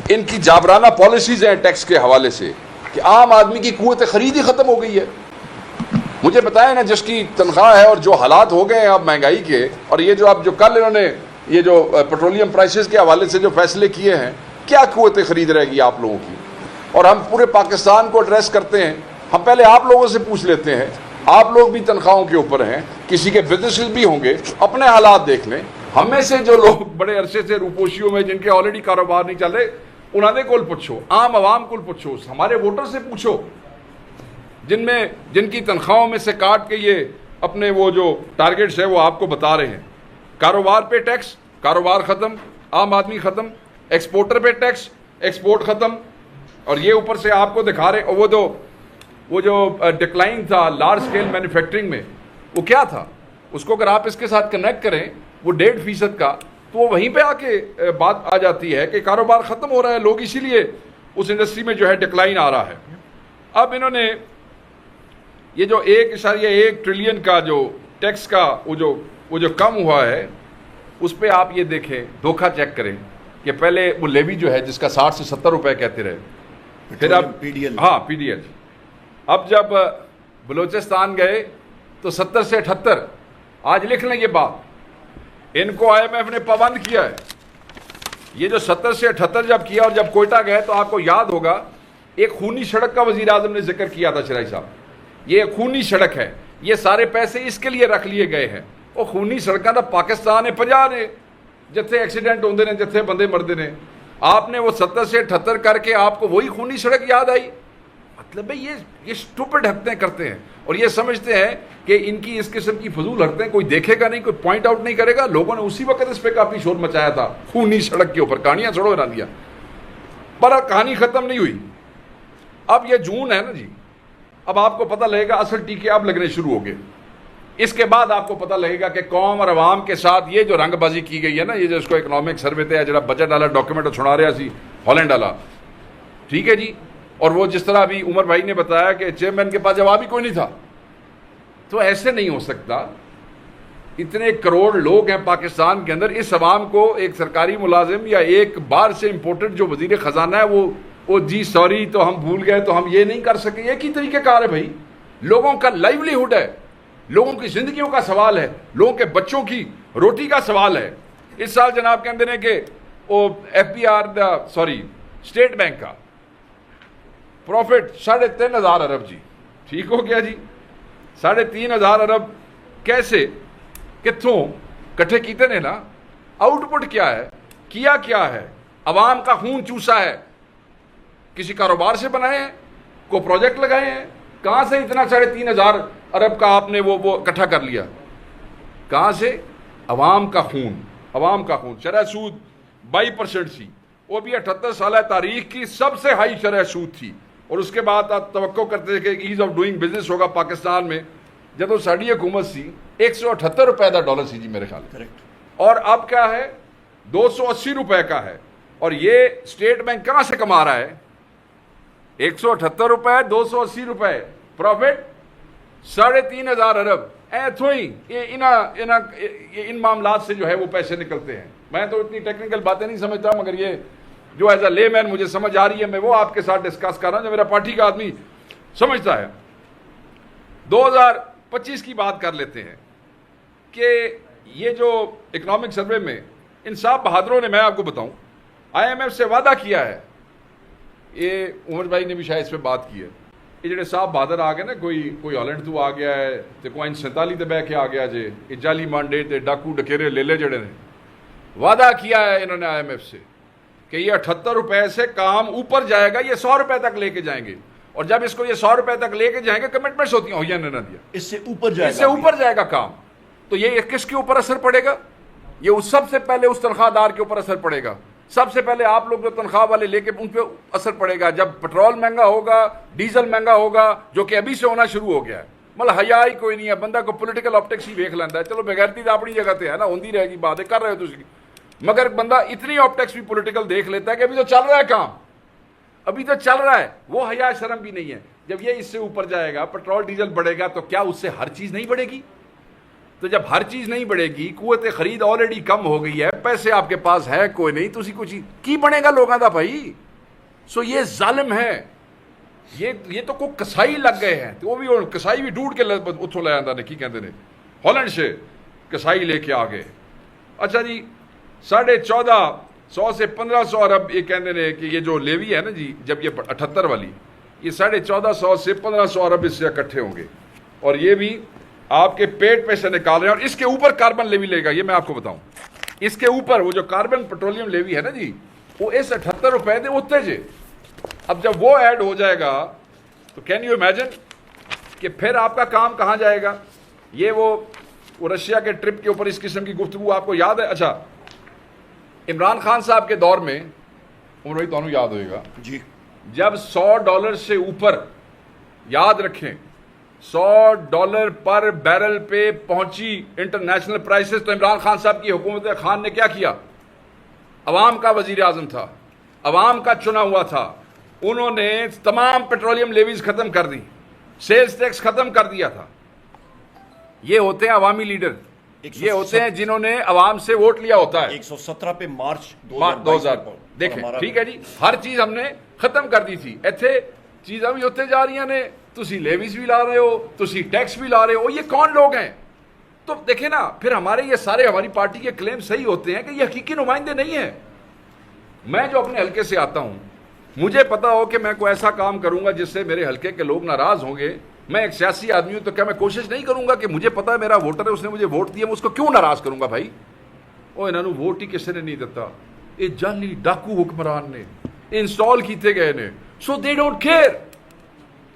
ان کی جابرانہ پالیسیز ہیں ٹیکس کے حوالے سے کہ عام آدمی کی قوت خرید ہی ختم ہو گئی ہے۔ مجھے بتائیں نا، جس کی تنخواہ ہے اور جو حالات ہو گئے ہیں اب مہنگائی کے، اور یہ جو اب جو کل انہوں نے یہ جو پیٹرولیم پرائسز کے حوالے سے جو فیصلے کیے ہیں، کیا قوت خرید رہے گی آپ لوگوں کی؟ اور ہم پورے پاکستان کو ایڈریس کرتے ہیں، ہم پہلے آپ لوگوں سے پوچھ لیتے ہیں، آپ لوگ بھی تنخواہوں کے اوپر ہیں، کسی کے بزنسز بھی ہوں گے، اپنے حالات دیکھ لیں۔ ہم میں سے جو لوگ بڑے عرصے سے روپوشیوں میں جن کے آلریڈی کاروبار نہیں چل رہے، انہوں نے کول پوچھو، عام عوام کو پوچھو، ہمارے ووٹر سے پوچھو، جن کی تنخواہوں میں سے کاٹ کے یہ اپنے وہ جو ٹارگیٹس ہیں وہ آپ کو بتا رہے ہیں۔ کاروبار پہ ٹیکس، کاروبار ختم، عام آدمی ختم، ایکسپورٹر پہ ٹیکس، ایکسپورٹ ختم، اور یہ اوپر سے آپ کو دکھا رہے وہ جو ڈکلائن تھا لارج سکیل مینوفیکچرنگ میں، وہ کیا تھا؟ اس کو اگر آپ اس کے ساتھ کنیکٹ کریں وہ 1.5% کا، تو وہ وہیں پہ آ کے بات آ جاتی ہے کہ کاروبار ختم ہو رہا ہے، لوگ اسی لیے اس انڈسٹری میں جو ہے ڈکلائن آ رہا ہے۔ اب انہوں نے یہ جو 1.1 ٹریلین کا جو ٹیکس کا وہ جو کم ہوا ہے، اس پہ آپ یہ دیکھیں، دھوکہ چیک کریں کہ پہلے وہ لیوی جو ہے جس کا 60 سے 70 روپے کہتے رہے، پھر اب ہاں پی ڈی ایل، اب جب بلوچستان گئے تو 70 سے 78، آج لکھ لیں یہ بات، ان کو آئی ایم ایف نے پابند کیا ہے۔ یہ جو 70 سے 78 جب کیا، اور جب کوئٹہ گئے تو آپ کو یاد ہوگا ایک خونی سڑک کا وزیر اعظم نے ذکر کیا تھا، شرائی صاحب، یہ خونی سڑک ہے، یہ سارے پیسے اس کے لیے رکھ لیے گئے ہیں۔ وہ خونی سڑکاں تو پاکستان ہے 50 نے جتھے ایکسیڈنٹ ہوندے نے، جتھے بندے مردے نے، آپ نے وہ 70 سے 78 کر کے آپ کو وہی خونی سڑک یاد آئی؟ مطلب ہے یہ اسٹوپڈ حرکتیں کرتے ہیں، اور یہ سمجھتے ہیں کہ ان کی اس قسم کی فضول حرکتیں کوئی دیکھے گا نہیں، کوئی پوائنٹ آؤٹ نہیں کرے گا۔ لوگوں نے اسی وقت اس پہ کافی شور مچایا تھا، خونی سڑک کے اوپر کہانیاں چھوڑو بنا دیا، پر کہانی ختم نہیں ہوئی۔ اب یہ جون ہے نا جی، اب آپ کو پتہ لگے گا اصل ٹیکے اب لگنے شروع ہو گئے۔ اس کے بعد آپ کو پتہ لگے گا کہ قوم اور عوام کے ساتھ یہ جو رنگ بازی کی گئی ہے نا، یہ جو اس کو اکنامک سروے تے جڑا بجٹ والا ڈاکیومنٹ چھڑا رہا سی ہالینڈ والا، ٹھیک ہے جی، اور وہ جس طرح ابھی عمر بھائی نے بتایا کہ چیئرمین کے پاس جواب ہی کوئی نہیں تھا، تو ایسے نہیں ہو سکتا اتنے کروڑ لوگ ہیں پاکستان کے اندر, اس عوام کو ایک سرکاری ملازم یا ایک باہر سے امپورٹڈ جو وزیر خزانہ ہے وہ جی سوری تو ہم بھول گئے تو ہم یہ نہیں کر سکے, ایک ہی طریقہ کار ہے بھائی. لوگوں کا لائیولیہڈ ہے, لوگوں کی زندگیوں کا سوال ہے, لوگوں کے بچوں کی روٹی کا سوال ہے. اس سال جناب کے اندر ہے کہ وہ اسٹیٹ بینک کا پروفٹ 3,500 ارب جی, ٹھیک ہو گیا جی, 3,500 ارب کیسے کتوں کٹھے کیتے نے نا. آؤٹ پٹ کیا ہے, کیا ہے, عوام کا خون چوسا ہے, کسی کاروبار سے بنائے ہیں, کو پروجیکٹ لگائے ہیں, کہاں سے اتنا 3,500 ارب کا آپ نے وہ اکٹھا کر لیا, کہاں سے؟ عوام کا خون. شرح سود 22% تھی, وہ بھی 78 سالہ تاریخ کی سب سے ہائی شرح سود تھی. اور اس کے بعد آپ توقع کرتے تھے کہ ایز آف ڈوئنگ بزنس ہوگا پاکستان میں. جب وہ ساڑھی حکومت سی 178 روپے کا ڈالر سی جی میرے خیال میں, اور اب کیا ہے 280 روپے کا ہے. اور یہ اسٹیٹ بینک کہاں سے کما رہا ہے؟ 178 روپے 280 روپے پروفٹ 3,500 ارب. ایتھوں ہی ان معاملات سے جو ہے وہ پیسے نکلتے ہیں. میں تو اتنی ٹیکنیکل باتیں نہیں سمجھتا, مگر یہ جو ایز اے لے مین مجھے سمجھ آ رہی ہے, میں وہ آپ کے ساتھ ڈسکس کر رہا ہوں جو میرا پارٹی کا آدمی سمجھتا ہے. 2025 کی بات کر لیتے ہیں کہ یہ جو اکنامک سروے میں ان صاحب بہادروں نے, میں آپ کو بتاؤں, IMF سے وعدہ کیا ہے, یہ عمر بھائی نے بھی شاید اس پہ بات کی ہے, یہ جڑے صاحب بہادر آ گئے نا, کوئی ہالینڈ تو آ گیا ہے تو کوئی 47 تے بہ کے آ گیا جے, یہ جعلی مانڈے تے ڈاکو ڈکیرے لے جڑے نے. وعدہ کیا ہے انہوں نے IMF سے کہ یہ 78 روپے سے کام اوپر جائے گا, یہ 100 روپے تک لے کے جائیں گے. اور جب اس کو یہ 100 روپے تک لے کے جائیں گے, کمٹمنٹس ہوتی ہیں, ہوئی نہ دیا, اس سے اوپر جائے گا کام, تو یہ کس کے اوپر اثر پڑے گا؟ یہ سب سے پہلے اس تنخواہ دار کے اوپر اثر پڑے گا. سب سے پہلے آپ لوگ جو تنخواہ والے لے کے ان پہ اثر پڑے گا. جب پٹرول مہنگا ہوگا, ڈیزل مہنگا ہوگا, جو کہ ابھی سے ہونا شروع ہو گیا ہے. مطلب حیا ہی کوئی نہیں ہے, بندہ کو پولیٹیکل آپٹکس ہی دیکھ لینا ہے. چلو بغیرتی تو اپنی جگہ تے ہے نا, ہوندی رہے گی باتیں کر رہے ہو تسی, مگر بندہ اتنی آپٹکس بھی پولیٹیکل دیکھ لیتا ہے کہ ابھی تو چل رہا ہے کام, ابھی تو چل رہا ہے, وہ حیا شرم بھی نہیں ہے. جب یہ اس سے اوپر جائے گا, پٹرول ڈیزل بڑھے گا, تو کیا اس سے ہر چیز نہیں بڑھے گی؟ تو جب ہر چیز نہیں بڑھے گی, قوت خرید آلریڈی کم ہو گئی ہے, پیسے آپ کے پاس ہے کوئی نہیں, تو اسی کچھ کی بنے گا لوگوں کا بھائی. سو یہ ظالم ہے, یہ تو کوئی کسائی لگ گئے ہیں, تو وہ بھی کسائی بھی ڈھونڈ کے اتوں لے آتا نے, کی کہتے ہیں ہالینڈ سے کسائی لے کے آ گئے. اچھا جی, 1450 سے 1500 ارب یہ کہتے ہیں کہ یہ جو لیوی ہے نا جی, جب یہ 78 والی, یہ 1450 سے 1500 ارب اس سے اکٹھے ہوں گے, اور یہ بھی آپ کے پیٹ پہ سے نکال رہے ہیں. اور اس کے اوپر کاربن لیوی لے گا, یہ میں آپ کو بتاؤں, اس کے اوپر وہ جو کاربن پیٹرولیم لیوی ہے نا جی, وہ اس 78 روپے دے اتنے جے. اب جب وہ ایڈ ہو جائے گا تو کین یو امیجن کہ پھر آپ کا کام کہاں جائے گا. یہ وہ رشیا کے ٹرپ کے اوپر اس قسم کی گفتگو آپ کو یاد ہے. اچھا, عمران خان صاحب کے دور میں, عمر بھائی تو یاد ہوئے گا جی, جب $100 سے اوپر, یاد رکھیں $100 پر بیرل پہ پہنچی انٹرنیشنل پرائسز, تو عمران خان صاحب کی حکومت خان نے کیا کیا؟ عوام کا وزیر اعظم تھا, عوام کا چنا ہوا تھا, انہوں نے تمام پیٹرولیم لیویز ختم کر دی, سیلز ٹیکس ختم کر دیا تھا. یہ ہوتے ہیں عوامی لیڈر, یہ ہوتے ہیں جنہوں نے عوام سے ووٹ لیا ہوتا ہے. 117 پہ مارچ 2000 دیکھیں, ٹھیک ہے جی, ہر چیز ہم نے ختم کر دی تھی. ایتھے چیزاں بھی ہوتے جا رہی ہیں, تسی لیویز بھی لا رہے ہو, تسی ٹیکس بھی لا رہے ہو. یہ کون لوگ ہیں؟ تو دیکھیں نا, پھر ہمارے یہ سارے ہماری پارٹی کے کلیم صحیح ہوتے ہیں کہ یہ حقیقی نمائندے نہیں ہیں. میں جو اپنے حلقے سے آتا ہوں, مجھے پتا ہو کہ میں کوئی ایسا کام کروں گا جس سے میرے حلقے کے لوگ ناراض ہوں گے. میں ایک سیاسی آدمی ہوں, تو کیا میں کوشش نہیں کروں گا کہ مجھے پتا ہے میرا ووٹر ہے, اس نے مجھے ووٹ دیا, میں اس کو کیوں ناراض کروں گا بھائی؟ وہ انہوں نے ووٹ ہی کسی نے نہیں دیتا, یہ جعلی ڈاکو حکمران نے انسٹال کیتے گئے نے. سو دے ڈونٹ کیئر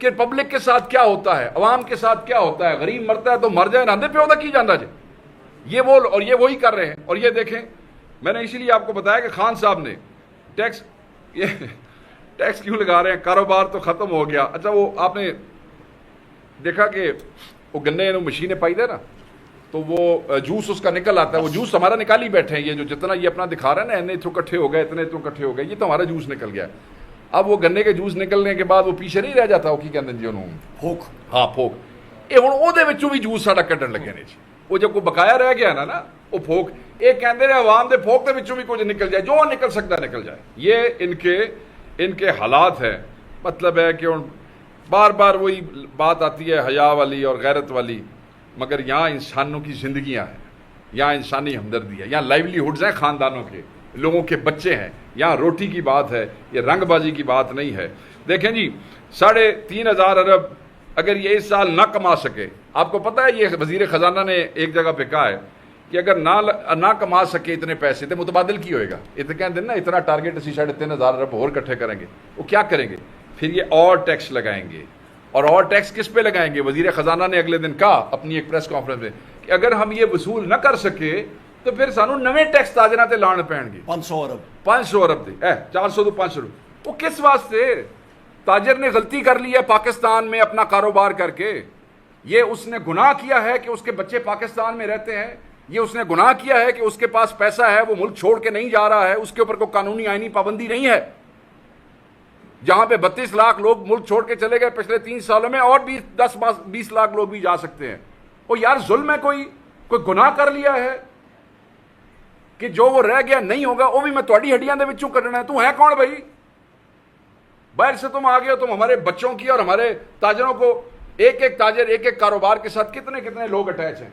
کہ پبلک کے ساتھ کیا ہوتا ہے, عوام کے ساتھ کیا ہوتا ہے. غریب مرتا ہے تو مر جائے, ناندے پیو دا کی جانا جی. یہ وہ, اور یہ وہی کر رہے ہیں. اور یہ دیکھیں, میں نے اسی لیے آپ کو بتایا کہ خان صاحب نے ٹیکس کیوں لگا رہے ہیں, کاروبار تو ختم ہو گیا. اچھا, وہ آپ نے دیکھا کہ وہ گنے مشینیں پائی دے نا, تو وہ جوس اس کا نکل آتا ہے, وہ جوس ہمارا نکال ہی بیٹھے ہیں. یہ جو جتنا یہ اپنا دکھا رہا ہے نا, اتنے اتوں کٹھے ہو گئے, اتنے اتوں کٹھے ہو گئے, یہ تو ہمارا جوس نکل گیا. اب وہ گنے کے جوس نکلنے کے بعد وہ پیچھے نہیں رہ جاتا, وہ کی کہتے ہیں جی انہوں پھوک, ہاں پھوک, یہ ہوں وہ بھی جوس ساڈا کڈن لگے نے جی. وہ جو کوئی بقایا رہ گیا نا وہ پھوک ایک کہتے ہیں عوام دے پھوک دے وچوں بھی کچھ نکل جائے جو نکل سکتا ہے نکل جائے. یہ ان کے حالات ہے. مطلب ہے کہ بار بار وہی بات آتی ہے حیا والی اور غیرت والی, مگر یہاں انسانوں کی زندگیاں ہیں, یہاں انسانی ہمدردی ہے, یہاں لائیولی ہیں خاندانوں کے, لوگوں کے بچے ہیں, یہاں روٹی کی بات ہے, یہ رنگ بازی کی بات نہیں ہے. دیکھیں جی 3,500 ارب اگر یہ اس سال نہ کما سکے, آپ کو پتہ ہے یہ وزیر خزانہ نے ایک جگہ پہ کہا ہے کہ اگر نہ کما سکے اتنے پیسے تو متبادل کی ہوئے گا. اتنے دن نا اتنا ٹارگیٹ اسی 3,500 ارب اور اکٹھے کریں گے, وہ کیا کریں گے پھر یہ اور ٹیکس لگائیں گے. اور ٹیکس کس پہ لگائیں گے؟ وزیر خزانہ نے اگلے دن کہا اپنی ایک پریس کانفرنس میں کہ اگر ہم یہ وصول نہ کر سکے تو پھر سانو نویں ٹیکس تاجراں تے لان پین گے. 500 ارب دے 400 تو 500. وہ کس واسطے؟ تاجر نے غلطی کر لی ہے پاکستان میں اپنا کاروبار کر کے, یہ اس نے گناہ کیا ہے کہ اس کے بچے پاکستان میں رہتے ہیں, یہ اس نے گناہ کیا ہے کہ اس کے پاس پیسہ ہے وہ ملک چھوڑ کے نہیں جا رہا ہے, اس کے اوپر کوئی قانونی آئینی پابندی نہیں ہے. جہاں پہ 32 لاکھ لوگ ملک چھوڑ کے چلے گئے پچھلے 3 سالوں میں, اور بھی 10-20 لاکھ لوگ بھی جا سکتے ہیں. وہ یار ظلم ہے, کوئی گناہ کر لیا ہے کہ جو وہ رہ گیا نہیں ہوگا وہ بھی میں تھوڑی ہڈیاں دے وچوں کرنا ہے. تو ہے کون بھائی؟ باہر سے تم آ گئے ہو, تم ہمارے بچوں کی اور ہمارے تاجروں کو ایک تاجر ایک کاروبار کے ساتھ کتنے لوگ اٹیچ ہیں.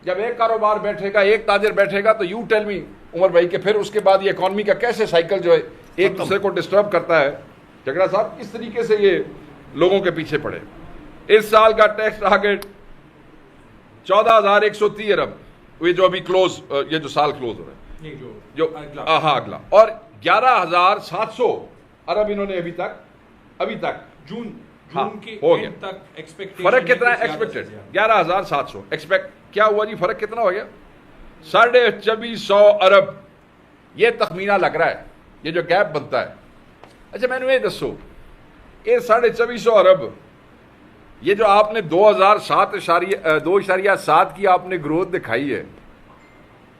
جب ایک کاروبار بیٹھے گا, ایک تاجر بیٹھے گا, تو یو ٹیل می عمر بھائی کہ پھر اس کے بعد یہ اکانومی کا کیسے سائیکل جو ہے ایک دوسرے کو ڈسٹرب کرتا ہے. جھگڑا صاحب کس طریقے سے یہ لوگوں کے پیچھے پڑے. اس سال کا ٹیکس ٹارگیٹ 14,130 ارب, یہ جو ابھی کلوز, یہ جو سال کلوز ہو رہا ہے جو اگلا, اور 11,700 ارب انہوں نے ابھی تک جون کی ہو گیا. فرق کتنا ہے ایکسپیکٹڈ؟ 11,700 ایکسپیکٹ کیا ہوا جی, فرق کتنا ہو گیا؟ 2,450 ارب یہ تخمینہ لگ رہا ہے, یہ جو گیپ بنتا ہے. اچھا میں نے یہ دسو, یہ 2,450 ارب یہ جو آپ نے 2.7 کی آپ نے گروتھ دکھائی ہے,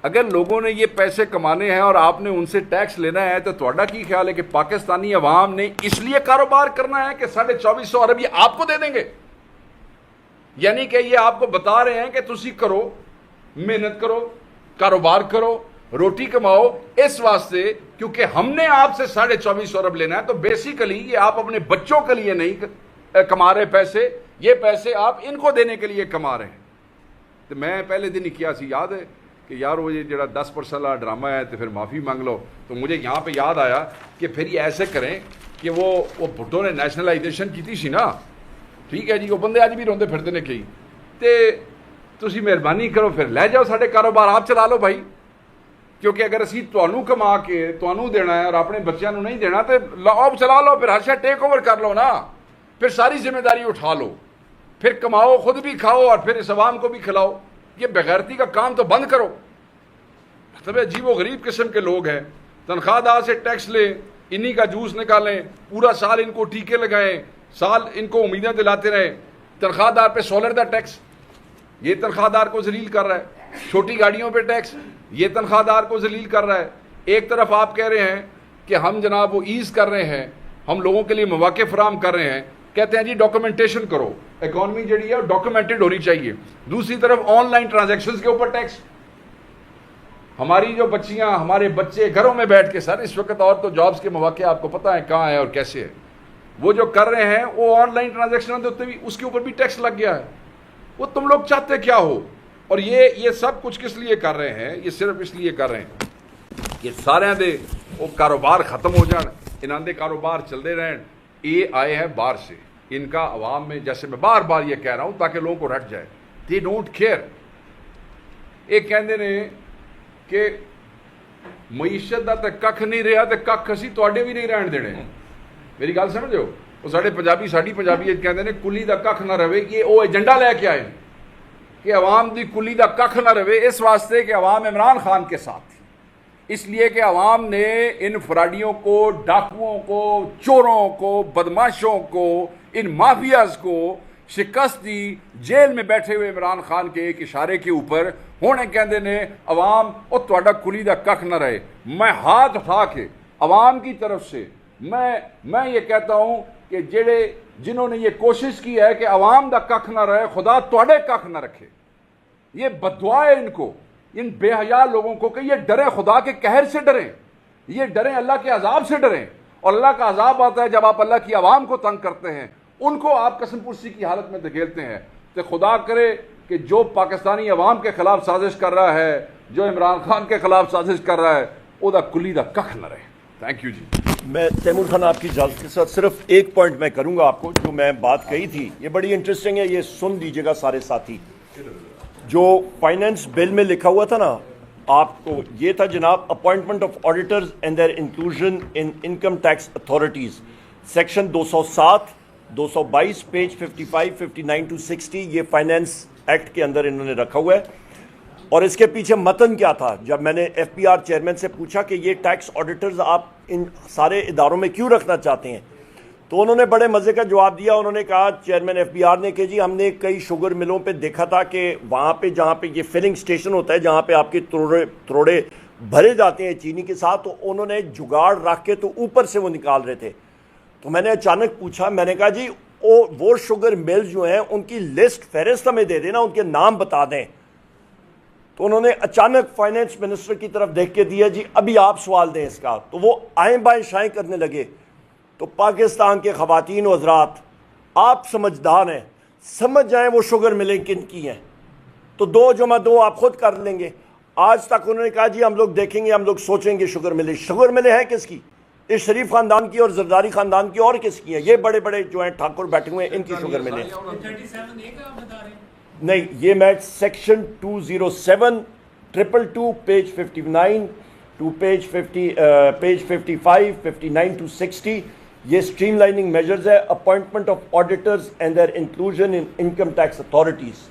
اگر لوگوں نے یہ پیسے کمانے ہیں اور آپ نے ان سے ٹیکس لینا ہے تو تھوڑا کی خیال ہے کہ پاکستانی عوام نے اس لیے کاروبار کرنا ہے کہ 2,450 ارب یہ آپ کو دے دیں گے؟ یعنی کہ یہ آپ کو بتا رہے ہیں کہ تسی کرو, محنت کرو, کاروبار کرو, روٹی کماؤ, اس واسطے کیونکہ ہم نے آپ سے 2,450 ارب لینا ہے. تو بیسیکلی یہ آپ اپنے بچوں کے لیے نہیں کما رہے پیسے, یہ پیسے آپ ان کو دینے کے لیے کما رہے ہیں. تو میں پہلے دن ہی کیا سی, یاد ہے کہ یار وہ یہ جڑا 10% والا ڈرامہ ہے تو پھر معافی مانگ لو. تو مجھے یہاں پہ یاد آیا کہ پھر یہ ایسے کریں کہ وہ بھٹو نے نیشنلائزیشن کی سی نا, ٹھیک ہے جی, وہ بندے اج بھی روندے پھرتے نے کئی, تے تسی مہربانی کرو پھر لے جاؤ سارے کاروبار آپ چلا لو بھائی. کیونکہ اگر اسی تانوں کما کے تانوں دینا ہے اور اپنے بچیاں نوں نہیں دینا تو آپ چلا لو, پھر ہر شے ٹیک اوور کر لو نا, پھر ساری ذمہ داری اٹھا لو, پھر کماؤ, خود بھی کھاؤ اور پھر اس عوام کو بھی کھلاؤ. یہ بغیرتی کا کام تو بند کرو. مطلب عجیب و غریب قسم کے لوگ ہیں, تنخواہ دار سے ٹیکس لیں, انہی کا جوس نکالیں, پورا سال ان کو ٹیکے لگائیں, سال ان کو امیدیں دلاتے رہیں. تنخواہ دار پہ سولر دا ٹیکس, یہ تنخواہ دار کو ذلیل کر رہا ہے. چھوٹی گاڑیوں پہ ٹیکس, یہ تنخواہ دار کو ذلیل کر رہا ہے. ایک طرف آپ کہہ رہے ہیں کہ ہم جناب وہ ایز کر رہے ہیں, ہم لوگوں کے لیے مواقع فراہم کر رہے ہیں, کہتے ہیں جی ڈاکومنٹیشن کرو, اکانومی جڑی ہے ڈاکومنٹڈ ہونی چاہیے. دوسری طرف آن لائن ٹرانزیکشنز کے اوپر ٹیکس. ہماری جو بچیاں, ہمارے بچے گھروں میں بیٹھ کے, سر اس وقت اور تو جابز کے مواقع آپ کو پتہ ہے کہاں ہیں اور کیسے ہے, وہ جو کر رہے ہیں وہ آن لائن ٹرانزیکشن ہوتے بھی اس کے اوپر بھی ٹیکس لگ گیا ہے. وہ تم لوگ چاہتے کیا ہو؟ اور یہ سب کچھ کس لیے کر رہے ہیں؟ یہ صرف اس لیے کر رہے ہیں کہ سارے دے وہ کاروبار ختم ہو جان, انہاں دے کاروبار چلتے رہن. یہ آئے ہیں باہر سے, ان کا عوام میں, جیسے میں بار بار یہ کہہ رہا ہوں تاکہ لوگوں کو رٹ جائے, دے ڈونٹ کیئر. ایک کہندے نے کہ معیشت دا تے ککھ نہیں رہا تے ککھ اسی تواڈے بھی نہیں رہن دینے. میری گل سمجھو, وہ ساڈے پنجابی ساڈی پنجابی کہندے نے کلی دا ککھ نہ رہے. یہ وہ ایجنڈا لے کے آئے کہ عوام دی کلی دا ککھ نہ رہے, اس واسطے کہ عوام عمران خان کے ساتھ تھی, اس لیے کہ عوام نے ان فراڈیوں کو, ڈاکوؤں کو, چوروں کو, بدماشوں کو, ان مافیاز کو شکست دی. جیل میں بیٹھے ہوئے عمران خان کے ایک اشارے کے اوپر ہونے کہندے نے عوام او تواڈا کلی دا ککھ نہ رہے. میں ہاتھ اٹھا کے عوام کی طرف سے میں یہ کہتا ہوں کہ جنہوں نے یہ کوشش کی ہے کہ عوام دا ککھ نہ رہے, خدا تواڈے ککھ نہ رکھے. یہ بددعا ہے ان کو، ان بے حیا لوگوں کو، کہ یہ ڈریں خدا کے قہر سے ڈریں، یہ ڈریں اللہ کے عذاب سے ڈریں. اور اللہ کا عذاب آتا ہے جب آپ اللہ کی عوام کو تنگ کرتے ہیں، ان کو آپ قسم پرسی کی حالت میں دھکیلتے ہیں. تو خدا کرے کہ جو پاکستانی عوام کے خلاف سازش کر رہا ہے، جو عمران خان کے خلاف سازش کر رہا ہے، او دا کلی دا کخ نہ رہے. تھینک یو جی. میں تیمور خان آپ کی اجازت کے ساتھ صرف ایک پوائنٹ میں کروں گا آپ کو، جو میں بات کہی تھی یہ بڑی انٹرسٹنگ ہے، یہ سن لیجیے گا سارے ساتھی. جو فائنینس بل میں لکھا ہوا تھا نا آپ کو، یہ تھا جناب appointment of auditors and their inclusion in income tax authorities, section 207 222 page 55 59 to 60، یہ فائنینس ایکٹ کے اندر انہوں نے رکھا ہوا ہے. اور اس کے پیچھے متن کیا تھا؟ جب میں نے ایف پی آر چیئرمین سے پوچھا کہ یہ ٹیکس آڈیٹرز آپ ان سارے اداروں میں کیوں رکھنا چاہتے ہیں، تو انہوں نے بڑے مزے کا جواب دیا. انہوں نے کہا چیئرمین ایف پی آر نے کہ جی ہم نے کئی شوگر ملوں پہ دیکھا تھا کہ وہاں پہ جہاں پہ یہ فلنگ سٹیشن ہوتا ہے، جہاں پہ آپ کے تروڑے بھرے جاتے ہیں چینی کے ساتھ، تو انہوں نے جگاڑ رکھ کے تو اوپر سے وہ نکال رہے تھے. تو میں نے اچانک پوچھا، میں نے کہا جی وہ شوگر مل جو ہیں ان کی لسٹ فہرست ہمیں دے دینا، ان کے نام بتا دیں. تو انہوں نے اچانک فائنینس منسٹر کی طرف دیکھ کے دیا جی ابھی آپ سوال دیں اس کا. تو وہ آئیں بائیں شائیں کرنے لگے. تو پاکستان کے خواتین و حضرات، آپ سمجھدار ہیں، سمجھ جائیں وہ شوگر ملیں کن کی ہیں، تو 2+2 آپ خود کر لیں گے. آج تک انہوں نے کہا جی ہم لوگ دیکھیں گے، ہم لوگ سوچیں گے. شوگر ملیں ہیں کس کی؟ اس شریف خاندان کی اور زرداری خاندان کی، اور کس کی ہیں؟ یہ بڑے بڑے جو ہیں ٹھاکر بیٹھے ہوئے ہیں، ان کی شوگر ملیں. نہیں، یہ میں section 207 222 page 59 to page 55 59 to 60، یہ اسٹریم لائننگ میجرز ہے، appointment of auditors and their inclusion in income tax authorities.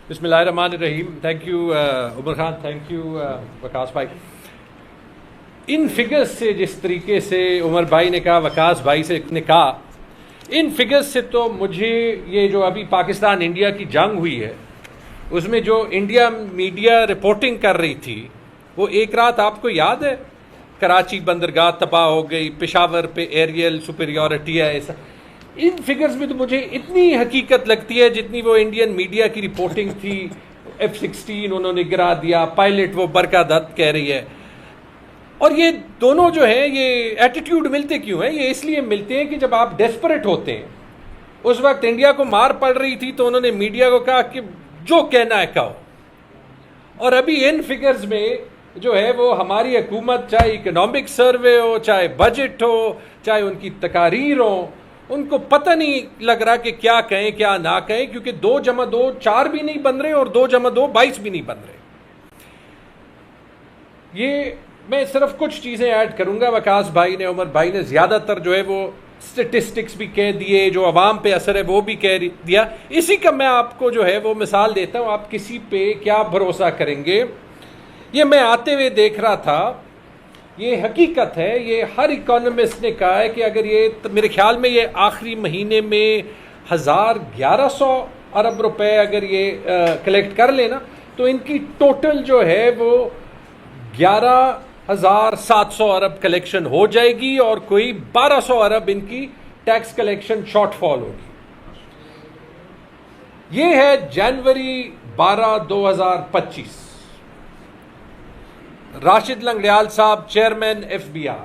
بسم اللہ الرحمن الرحیم. Thank you Umar Khan, thank you Waqas بھائی. ان فگرز سے جس طریقے سے عمر بھائی نے کہا، وقاص بھائی سے نے کہا، ان فگرز سے تو مجھے یہ جو ابھی پاکستان انڈیا کی جنگ ہوئی ہے اس میں جو انڈیا میڈیا رپورٹنگ کر رہی تھی، وہ ایک رات آپ کو یاد ہے کراچی بندرگاہ تباہ ہو گئی، پشاور پہ ایریل سپیریورٹی ہے، ایسا. ان فگرز میں تو مجھے اتنی حقیقت لگتی ہے جتنی وہ انڈین میڈیا کی رپورٹنگ تھی. F-16 انہوں نے گرا دیا، پائلٹ وہ برکا دت کہہ رہی ہے. اور یہ دونوں جو ہیں یہ ایٹیٹیوڈ ملتے کیوں ہیں؟ یہ اس لیے ملتے ہیں کہ جب آپ ڈیسپریٹ ہوتے ہیں، اس وقت انڈیا کو مار پڑ رہی تھی تو انہوں نے میڈیا کو کہا کہ جو کہنا ہے کہو. اور ابھی ان فگرز میں جو ہے وہ ہماری حکومت، چاہے اکنامک سروے ہو، چاہے بجٹ ہو، چاہے ان کی تقاریر ہو، ان کو پتہ نہیں لگ رہا کہ کیا کہیں کیا نہ کہیں، کیونکہ 2+2 4 بھی نہیں بن رہے اور 2+2 22 بھی نہیں بن رہے. یہ میں صرف کچھ چیزیں ایڈ کروں گا. وقاص بھائی نے، عمر بھائی نے زیادہ تر جو ہے وہ سٹیٹسٹکس بھی کہہ دیے، جو عوام پہ اثر ہے وہ بھی کہہ دیا. اسی کا میں آپ کو جو ہے وہ مثال دیتا ہوں. آپ کسی پہ کیا بھروسہ کریں گے؟ یہ میں آتے ہوئے دیکھ رہا تھا، یہ حقیقت ہے، یہ ہر اکانومسٹ نے کہا ہے کہ اگر یہ میرے خیال میں یہ آخری مہینے میں 1100 ارب روپے اگر یہ کلیکٹ کر لینا تو ان کی ٹوٹل جو ہے وہ 11,700 ارب کلیکشن ہو جائے گی، اور کوئی 1200 ارب ان کی ٹیکس کلیکشن شارٹ فال ہوگی. یہ ہے جنوری 12 2025. راشد لنگڑیال صاحب چیئرمین ایف بی آر،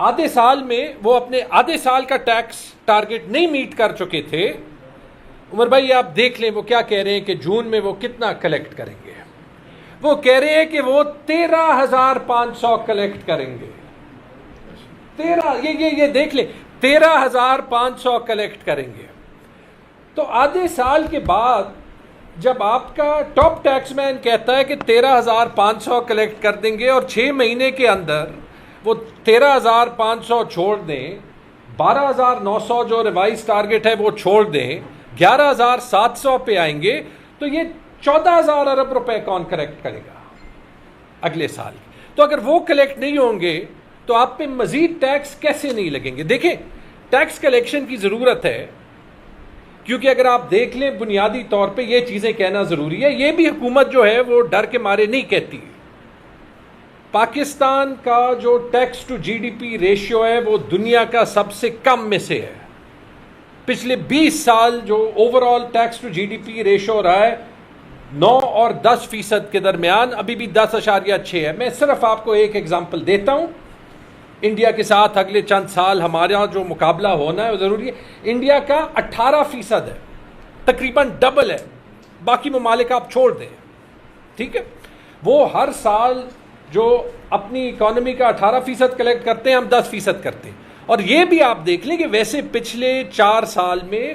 آدھے سال میں وہ اپنے آدھے سال کا ٹیکس ٹارگٹ نہیں میٹ کر چکے تھے. عمر بھائی آپ دیکھ لیں وہ کیا کہہ رہے ہیں کہ جون میں وہ کتنا کلیکٹ کریں گے. وہ کہہ رہے ہیں کہ وہ 13,500 کلیکٹ کریں گے. یہ دیکھ لیں 13,500 کلیکٹ کریں گے. تو آدھے سال کے بعد جب آپ کا ٹاپ ٹیکس مین کہتا ہے کہ 13,500 کلیکٹ کر دیں گے اور 6 مہینے کے اندر وہ 13,500 چھوڑ دیں، 12,900 جو ریوائز ٹارگٹ ہے وہ چھوڑ دیں، 11,700 پہ آئیں گے، تو یہ 14,000 ارب روپے کون کلیکٹ کرے گا اگلے سال؟ تو اگر وہ کلیکٹ نہیں ہوں گے تو آپ پہ مزید ٹیکس کیسے نہیں لگیں گے؟ دیکھیں ٹیکس کلیکشن کی ضرورت ہے، کیونکہ اگر آپ دیکھ لیں بنیادی طور پہ یہ چیزیں کہنا ضروری ہے. یہ بھی حکومت جو ہے وہ ڈر کے مارے نہیں کہتی. پاکستان کا جو tax to G D P ratio ہے وہ دنیا کا سب سے کم میں سے ہے. پچھلے 20 سال جو overall tax to G D P ratio رہا ہے 9 اور 10% کے درمیان، ابھی بھی 10.6 ہے. میں صرف آپ کو ایک ایگزامپل دیتا ہوں. انڈیا کے ساتھ اگلے چند سال ہمارا جو مقابلہ ہونا ہے وہ ضروری ہے. انڈیا کا 18% ہے، تقریباً ڈبل ہے. باقی ممالک آپ چھوڑ دیں، ٹھیک ہے. وہ ہر سال جو اپنی اکانومی کا 18% کلیکٹ کرتے ہیں، ہم 10% کرتے ہیں. اور یہ بھی آپ دیکھ لیں کہ ویسے پچھلے 4 سال میں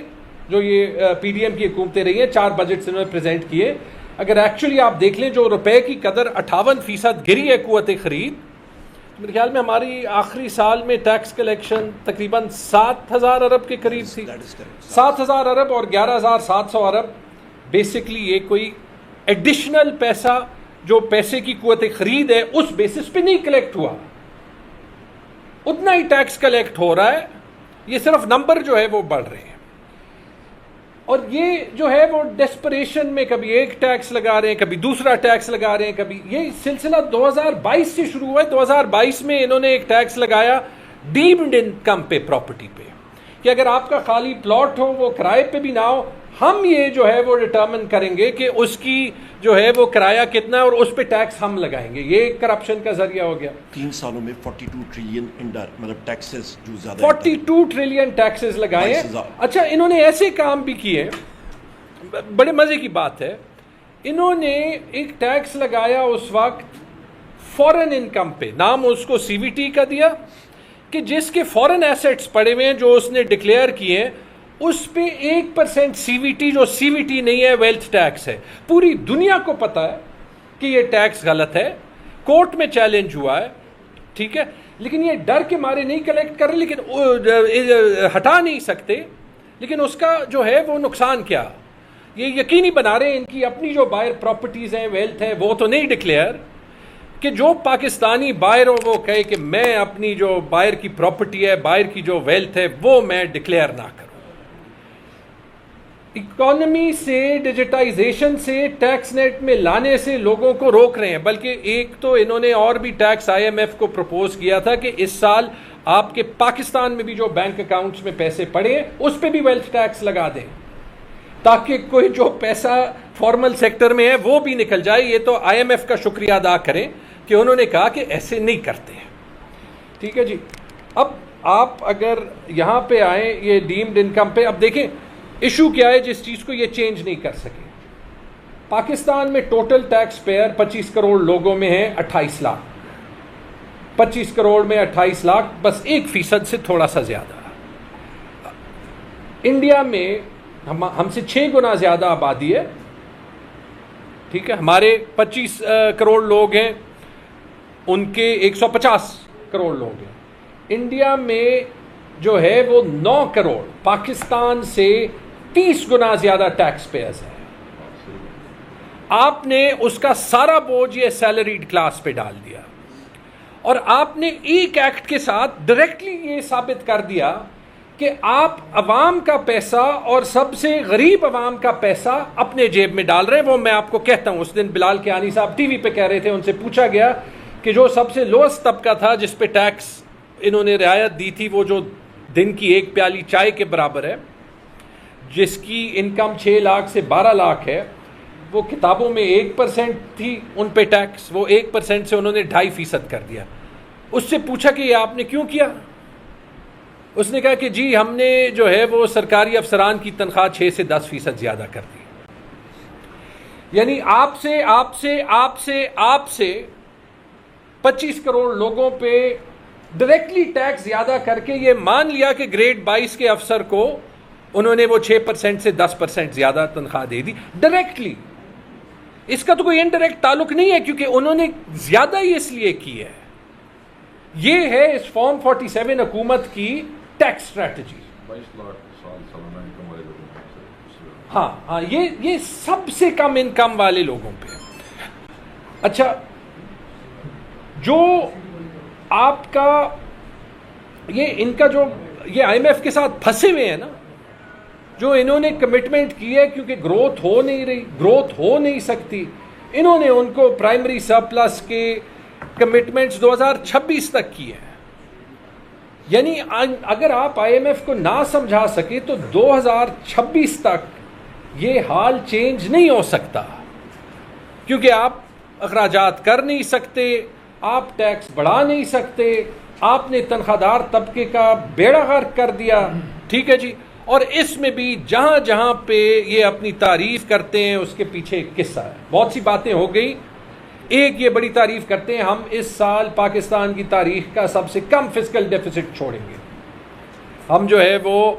جو یہ پی ڈی ایم کی حکومتیں رہی ہیں، 4 بجٹس انہوں نے پریزنٹ کیے، اگر ایکچولی آپ دیکھ لیں جو روپے کی قدر 58% گری ہے قوت خرید، میرے خیال میں ہماری آخری سال میں ٹیکس کلیکشن تقریباً 7,000 ارب کے قریب تھی. 7,000 ارب اور 11,700 ارب. بیسکلی یہ کوئی ایڈیشنل پیسہ جو پیسے کی قوت خرید ہے اس بیسس پہ نہیں کلیکٹ ہوا، اتنا ہی ٹیکس کلیکٹ ہو رہا ہے. یہ صرف نمبر جو ہے وہ بڑھ رہے ہیں. اور یہ جو ہے وہ ڈیسپریشن میں کبھی ایک ٹیکس لگا رہے ہیں، کبھی دوسرا ٹیکس لگا رہے ہیں. کبھی یہ سلسلہ 2022 سے شروع ہوا ہے. 2022 میں انہوں نے ایک ٹیکس لگایا ڈیمڈ انکم پہ، پراپرٹی پہ، کہ اگر آپ کا خالی پلاٹ ہو، وہ کرائے پہ بھی نہ ہو، ہم یہ جو ہے وہ ڈٹرمن کریں گے کہ اس کی جو ہے وہ کرایہ کتنا ہے اور اس پہ ٹیکس ہم لگائیں گے. یہ کرپشن کا ذریعہ ہو گیا. 3 سالوں میں 42 ٹریلین مطلب ٹیکسز جو زیادہ 42 ٹریلین ٹیکسز لگائے ہیں. اچھا انہوں نے ایسے کام بھی کیے، بڑے مزے کی بات ہے. انہوں نے ایک ٹیکس لگایا اس وقت فورن انکم پہ، نام اس کو سی وی ٹی کا دیا، کہ جس کے فورن ایسٹس پڑے ہوئے ہیں جو اس نے ڈکلیئر کیے ہیں، اس پہ 1% سی وی ٹی، جو سی وی ٹی نہیں ہے ویلتھ ٹیکس ہے. پوری دنیا کو پتا ہے کہ یہ ٹیکس غلط ہے، کورٹ میں چیلنج ہوا ہے، ٹھیک ہے. لیکن یہ ڈر کے مارے نہیں کلیکٹ کر رہے، لیکن ہٹا نہیں سکتے. لیکن اس کا جو ہے وہ نقصان کیا، یہ یقینی بنا رہے ہیں ان کی اپنی جو بائر پراپرٹیز ہیں، ویلتھ ہے، وہ تو نہیں ڈکلیئر، کہ جو پاکستانی بائر ہو وہ کہے کہ میں اپنی جو بائر کی پراپرٹی ہے، بائر کی جو ویلتھ ہے، وہ میں ڈکلیئر نہ کروں. اکانومی سے، ڈیجیٹائزیشن سے، ٹیکس نیٹ میں لانے سے لوگوں کو روک رہے ہیں. بلکہ ایک تو انہوں نے اور بھی ٹیکس آئی ایم ایف کو پروپوز کیا تھا کہ اس سال آپ کے پاکستان میں بھی جو بینک اکاؤنٹس میں پیسے پڑے ہیں اس پہ بھی ویلتھ ٹیکس لگا دیں، تاکہ کوئی جو پیسہ فارمل سیکٹر میں ہے وہ بھی نکل جائے. یہ تو آئی ایم ایف کا شکریہ ادا کریں کہ انہوں نے کہا کہ ایسے نہیں کرتے ہیں. ٹھیک ہے جی. اب آپ اگر یہاں پہ آئیں یہ ڈیمڈ انکم پہ، اب دیکھیں ایشو کیا ہے جس چیز کو یہ چینج نہیں کر سکے. پاکستان میں ٹوٹل ٹیکس پیئر 25 کروڑ لوگوں میں ہیں 28 لاکھ. 25 کروڑ میں 28 لاکھ، بس 1% سے تھوڑا سا زیادہ. انڈیا میں ہم سے 6 گنا زیادہ آبادی ہے، ٹھیک ہے. ہمارے 25 کروڑ لوگ ہیں، ان کے 150 کروڑ لوگ ہیں. انڈیا میں جو ہے وہ 9 کروڑ، پاکستان سے 30 گنا زیادہ ٹیکس پیئرز ہیں. آپ نے اس کا سارا بوجھ یہ سیلریڈ کلاس پہ ڈال دیا، اور آپ نے ایک ایکٹ کے ساتھ ڈائریکٹلی یہ ثابت کر دیا کہ آپ عوام کا پیسہ اور سب سے غریب عوام کا پیسہ اپنے جیب میں ڈال رہے ہیں. وہ میں آپ کو کہتا ہوں، اس دن بلال کیانی صاحب ٹی وی پہ کہہ رہے تھے، ان سے پوچھا گیا کہ جو سب سے لوئسٹ طبقہ تھا جس پہ ٹیکس انہوں نے رعایت دی تھی، وہ جو دن کی ایک پیالی چائے کے برابر ہے، جس کی انکم 6 لاکھ سے 12 لاکھ ہے، وہ کتابوں میں 1% تھی ان پہ ٹیکس، وہ 1% سے انہوں نے 2.5% کر دیا. اس سے پوچھا کہ یہ آپ نے کیوں کیا؟ اس نے کہا کہ جی ہم نے جو ہے وہ سرکاری افسران کی تنخواہ 6 سے 10% زیادہ کر دی. یعنی آپ سے 25 کروڑ لوگوں پہ ڈائریکٹلی ٹیکس زیادہ کر کے یہ مان لیا کہ گریڈ 22 کے افسر کو انہوں نے وہ 6% سے 10% زیادہ تنخواہ دے دی ڈائریکٹلی. اس کا تو کوئی انڈائریکٹ تعلق نہیں ہے، کیونکہ انہوں نے زیادہ ہی اس لیے کی ہے. یہ ہے اس فارم 47 حکومت کی ٹیکس اسٹریٹجی. 22 لاکھ سال سالانہ انکم والے لوگوں کو. ہاں یہ سب سے کم انکم والے لوگوں پہ. اچھا، جو آپ کا یہ ان کا جو یہ آئی ایم ایف کے ساتھ پھنسے ہوئے ہیں نا، جو انہوں نے کمٹمنٹ کی ہے، کیونکہ گروتھ ہو نہیں سکتی، انہوں نے ان کو پرائمری سرپلس کے کمٹمنٹس 2026 تک کی ہیں. یعنی اگر آپ آئی ایم ایف کو نہ سمجھا سکے تو 2026 تک یہ حال چینج نہیں ہو سکتا، کیونکہ آپ اخراجات کر نہیں سکتے، آپ ٹیکس بڑھا نہیں سکتے، آپ نے تنخواہ دار طبقے کا بیڑا غرق کر دیا. ٹھیک ہے جی. اور اس میں بھی جہاں جہاں پہ یہ اپنی تعریف کرتے ہیں اس کے پیچھے ایک قصہ ہے. بہت سی باتیں ہو گئی. ایک یہ بڑی تعریف کرتے ہیں ہم اس سال پاکستان کی تاریخ کا سب سے کم فسکل ڈیفیسٹ چھوڑیں گے، ہم جو ہے وہ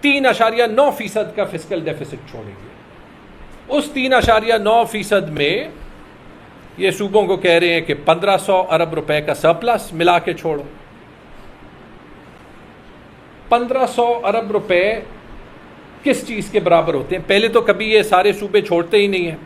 3.9% کا فسکل ڈیفیسٹ چھوڑیں گے. اس 3.9% میں یہ صوبوں کو کہہ رہے ہیں کہ 1500 ارب روپے کا سرپلس ملا کے چھوڑو. 1500 ارب روپے کس چیز کے برابر ہوتے ہیں؟ پہلے تو کبھی یہ سارے صوبے چھوڑتے ہی نہیں ہیں،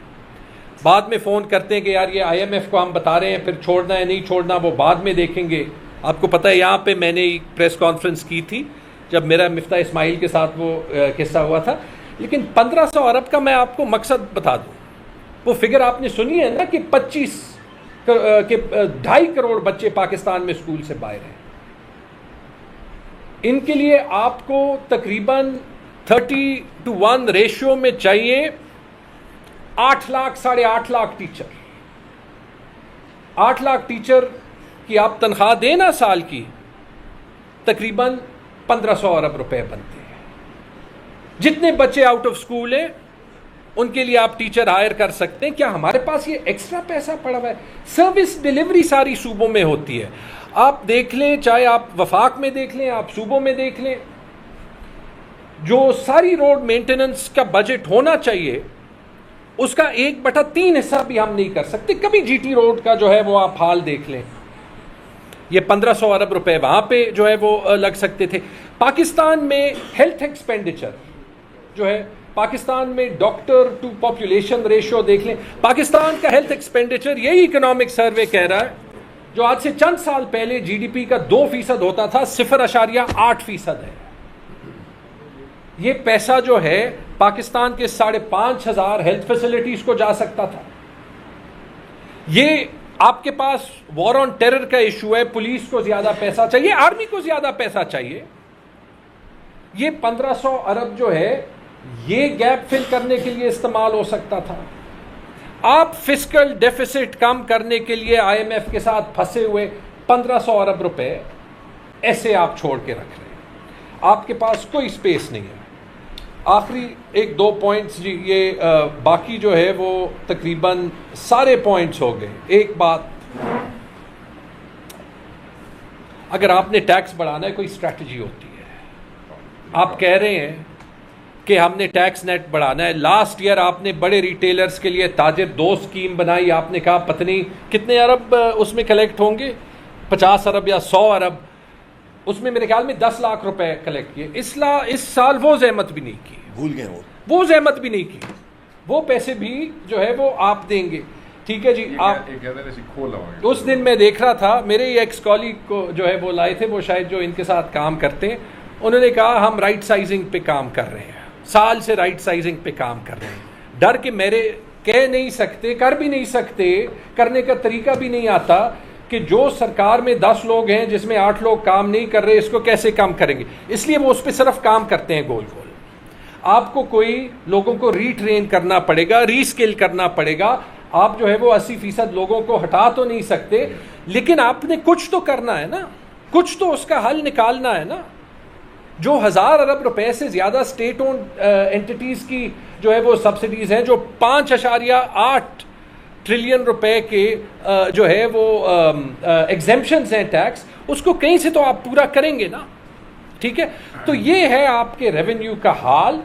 بعد میں فون کرتے ہیں کہ یار یہ آئی ایم ایف کو ہم بتا رہے ہیں، پھر چھوڑنا ہے نہیں چھوڑنا وہ بعد میں دیکھیں گے. آپ کو پتہ ہے یہاں پہ میں نے ایک پریس کانفرنس کی تھی جب میرا مفتاح اسماعیل کے ساتھ وہ قصہ ہوا تھا. لیکن 1500 ارب کا میں آپ کو مقصد بتا دوں، وہ فگر آپ نے سنی ہے نا کہ 2.5 کروڑ بچے پاکستان میں اسکول سے باہر ہیں. ان کے لیے آپ کو تقریباً 30:1 ریشیو میں چاہیے 8 لاکھ 8.5 لاکھ ٹیچر. 8 لاکھ ٹیچر کی آپ تنخواہ دیں نا سال کی، تقریباً 1500 ارب روپے بنتے ہیں. جتنے بچے آؤٹ آف اسکول ہیں ان کے لیے آپ ٹیچر ہائر کر سکتے ہیں. کیا ہمارے پاس یہ ایکسٹرا پیسہ پڑا ہوا ہے؟ سروس ڈیلیوری ساری صوبوں میں ہوتی ہے. آپ دیکھ لیں، چاہے آپ وفاق میں دیکھ لیں، آپ صوبوں میں دیکھ لیں، جو ساری روڈ مینٹیننس کا بجٹ ہونا چاہیے اس کا 1/3 حصہ بھی ہم نہیں کر سکتے. کبھی جی ٹی روڈ کا جو ہے وہ آپ حال دیکھ لیں، یہ 1500 ارب روپے وہاں پہ جو ہے وہ لگ سکتے تھے. پاکستان میں ہیلتھ ایکسپینڈیچر جو ہے، پاکستان میں ڈاکٹر ٹو پاپولیشن ریشو دیکھ لیں. پاکستان کا ہیلتھ ایکسپینڈیچر یہی اکنامک سروے کہہ رہا ہے، جو آج سے چند سال پہلے جی ڈی پی کا 2% ہوتا تھا 0.8% ہے. یہ پیسہ جو ہے پاکستان کے 5,500 ہیلتھ فیسلٹیز کو جا سکتا تھا. یہ آپ کے پاس وار آن ٹیرر کا ایشو ہے، پولیس کو زیادہ پیسہ چاہیے، آرمی کو زیادہ پیسہ چاہیے. یہ 1500 ارب جو ہے یہ گیپ فل کرنے کے لیے استعمال ہو سکتا تھا. آپ فسکل ڈیفیسٹ کم کرنے کے لیے آئی ایم ایف کے ساتھ پھنسے ہوئے 1500 ارب روپے ایسے آپ چھوڑ کے رکھ رہے ہیں. آپ کے پاس کوئی سپیس نہیں ہے. آخری 1-2 پوائنٹس جی، یہ باقی جو ہے وہ تقریباً سارے پوائنٹس ہو گئے. ایک بات، اگر آپ نے ٹیکس بڑھانا ہے کوئی اسٹریٹجی ہوتی ہے. آپ کہہ رہے ہیں کہ ہم نے ٹیکس نیٹ بڑھانا ہے. لاسٹ ایئر آپ نے بڑے ریٹیلرز کے لیے تاجر 2 اسکیم بنائی. آپ نے کہا پتہ نہیں کتنے ارب اس میں کلیکٹ ہوں گے، 50 ارب یا 100 ارب. اس میں میرے خیال میں 10 لاکھ روپے کلیکٹ کیے. اس سال وہ زحمت بھی نہیں کی، بھول گئے وہ زحمت بھی نہیں کی. وہ پیسے بھی جو ہے وہ آپ دیں گے. ٹھیک ہے جی. آپ اس دن میں دیکھ رہا تھا، میرے ایکس کالیگ کو جو ہے وہ لائے تھے، وہ شاید جو ان کے ساتھ کام کرتے ہیں، انہوں نے کہا ہم رائٹ سائزنگ پہ کام کر رہے ہیں، سال سے رائٹ سائزنگ پہ کام کر رہے ہیں. ڈر کے میرے کہہ نہیں سکتے، کر بھی نہیں سکتے، کرنے کا طریقہ بھی نہیں آتا کہ جو سرکار میں 10 لوگ ہیں جس میں 8 لوگ کام نہیں کر رہے، اس کو کیسے کام کریں گے. اس لیے وہ اس پہ صرف کام کرتے ہیں گول گول. آپ کو کوئی لوگوں کو ری ٹرین کرنا پڑے گا، ری اسکل کرنا پڑے گا. آپ جو ہے وہ 80% لوگوں کو ہٹا تو نہیں سکتے، لیکن آپ نے کچھ تو کرنا ہے نا، کچھ تو اس کا حل نکالنا ہے نا. جو 1000 ارب روپے سے زیادہ اسٹیٹ اونڈ اینٹیٹیز کی جو ہے وہ سبسڈیز ہیں، جو 5.8 ٹریلین روپے کے جو ہے وہ ایگزیمپشنز ہیں ٹیکس، اس کو کہیں سے تو آپ پورا کریں گے نا. ٹھیک ہے. تو یہ ہے آپ کے ریونیو کا حال.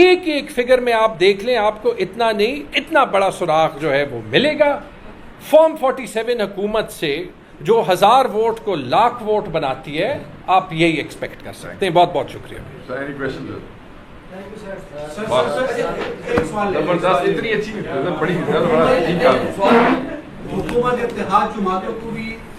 ایک ایک فگر میں آپ دیکھ لیں، آپ کو اتنا نہیں اتنا بڑا سراغ جو ہے وہ ملے گا. فارم 47 حکومت سے جو 1000 ووٹ کو 1,00,000 ووٹ بناتی ہے، آپ یہی ایکسپیکٹ کر سکتے ہیں. بہت بہت شکریہ. حکومت اتحاد جماعتوں کو بھی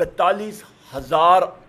42,000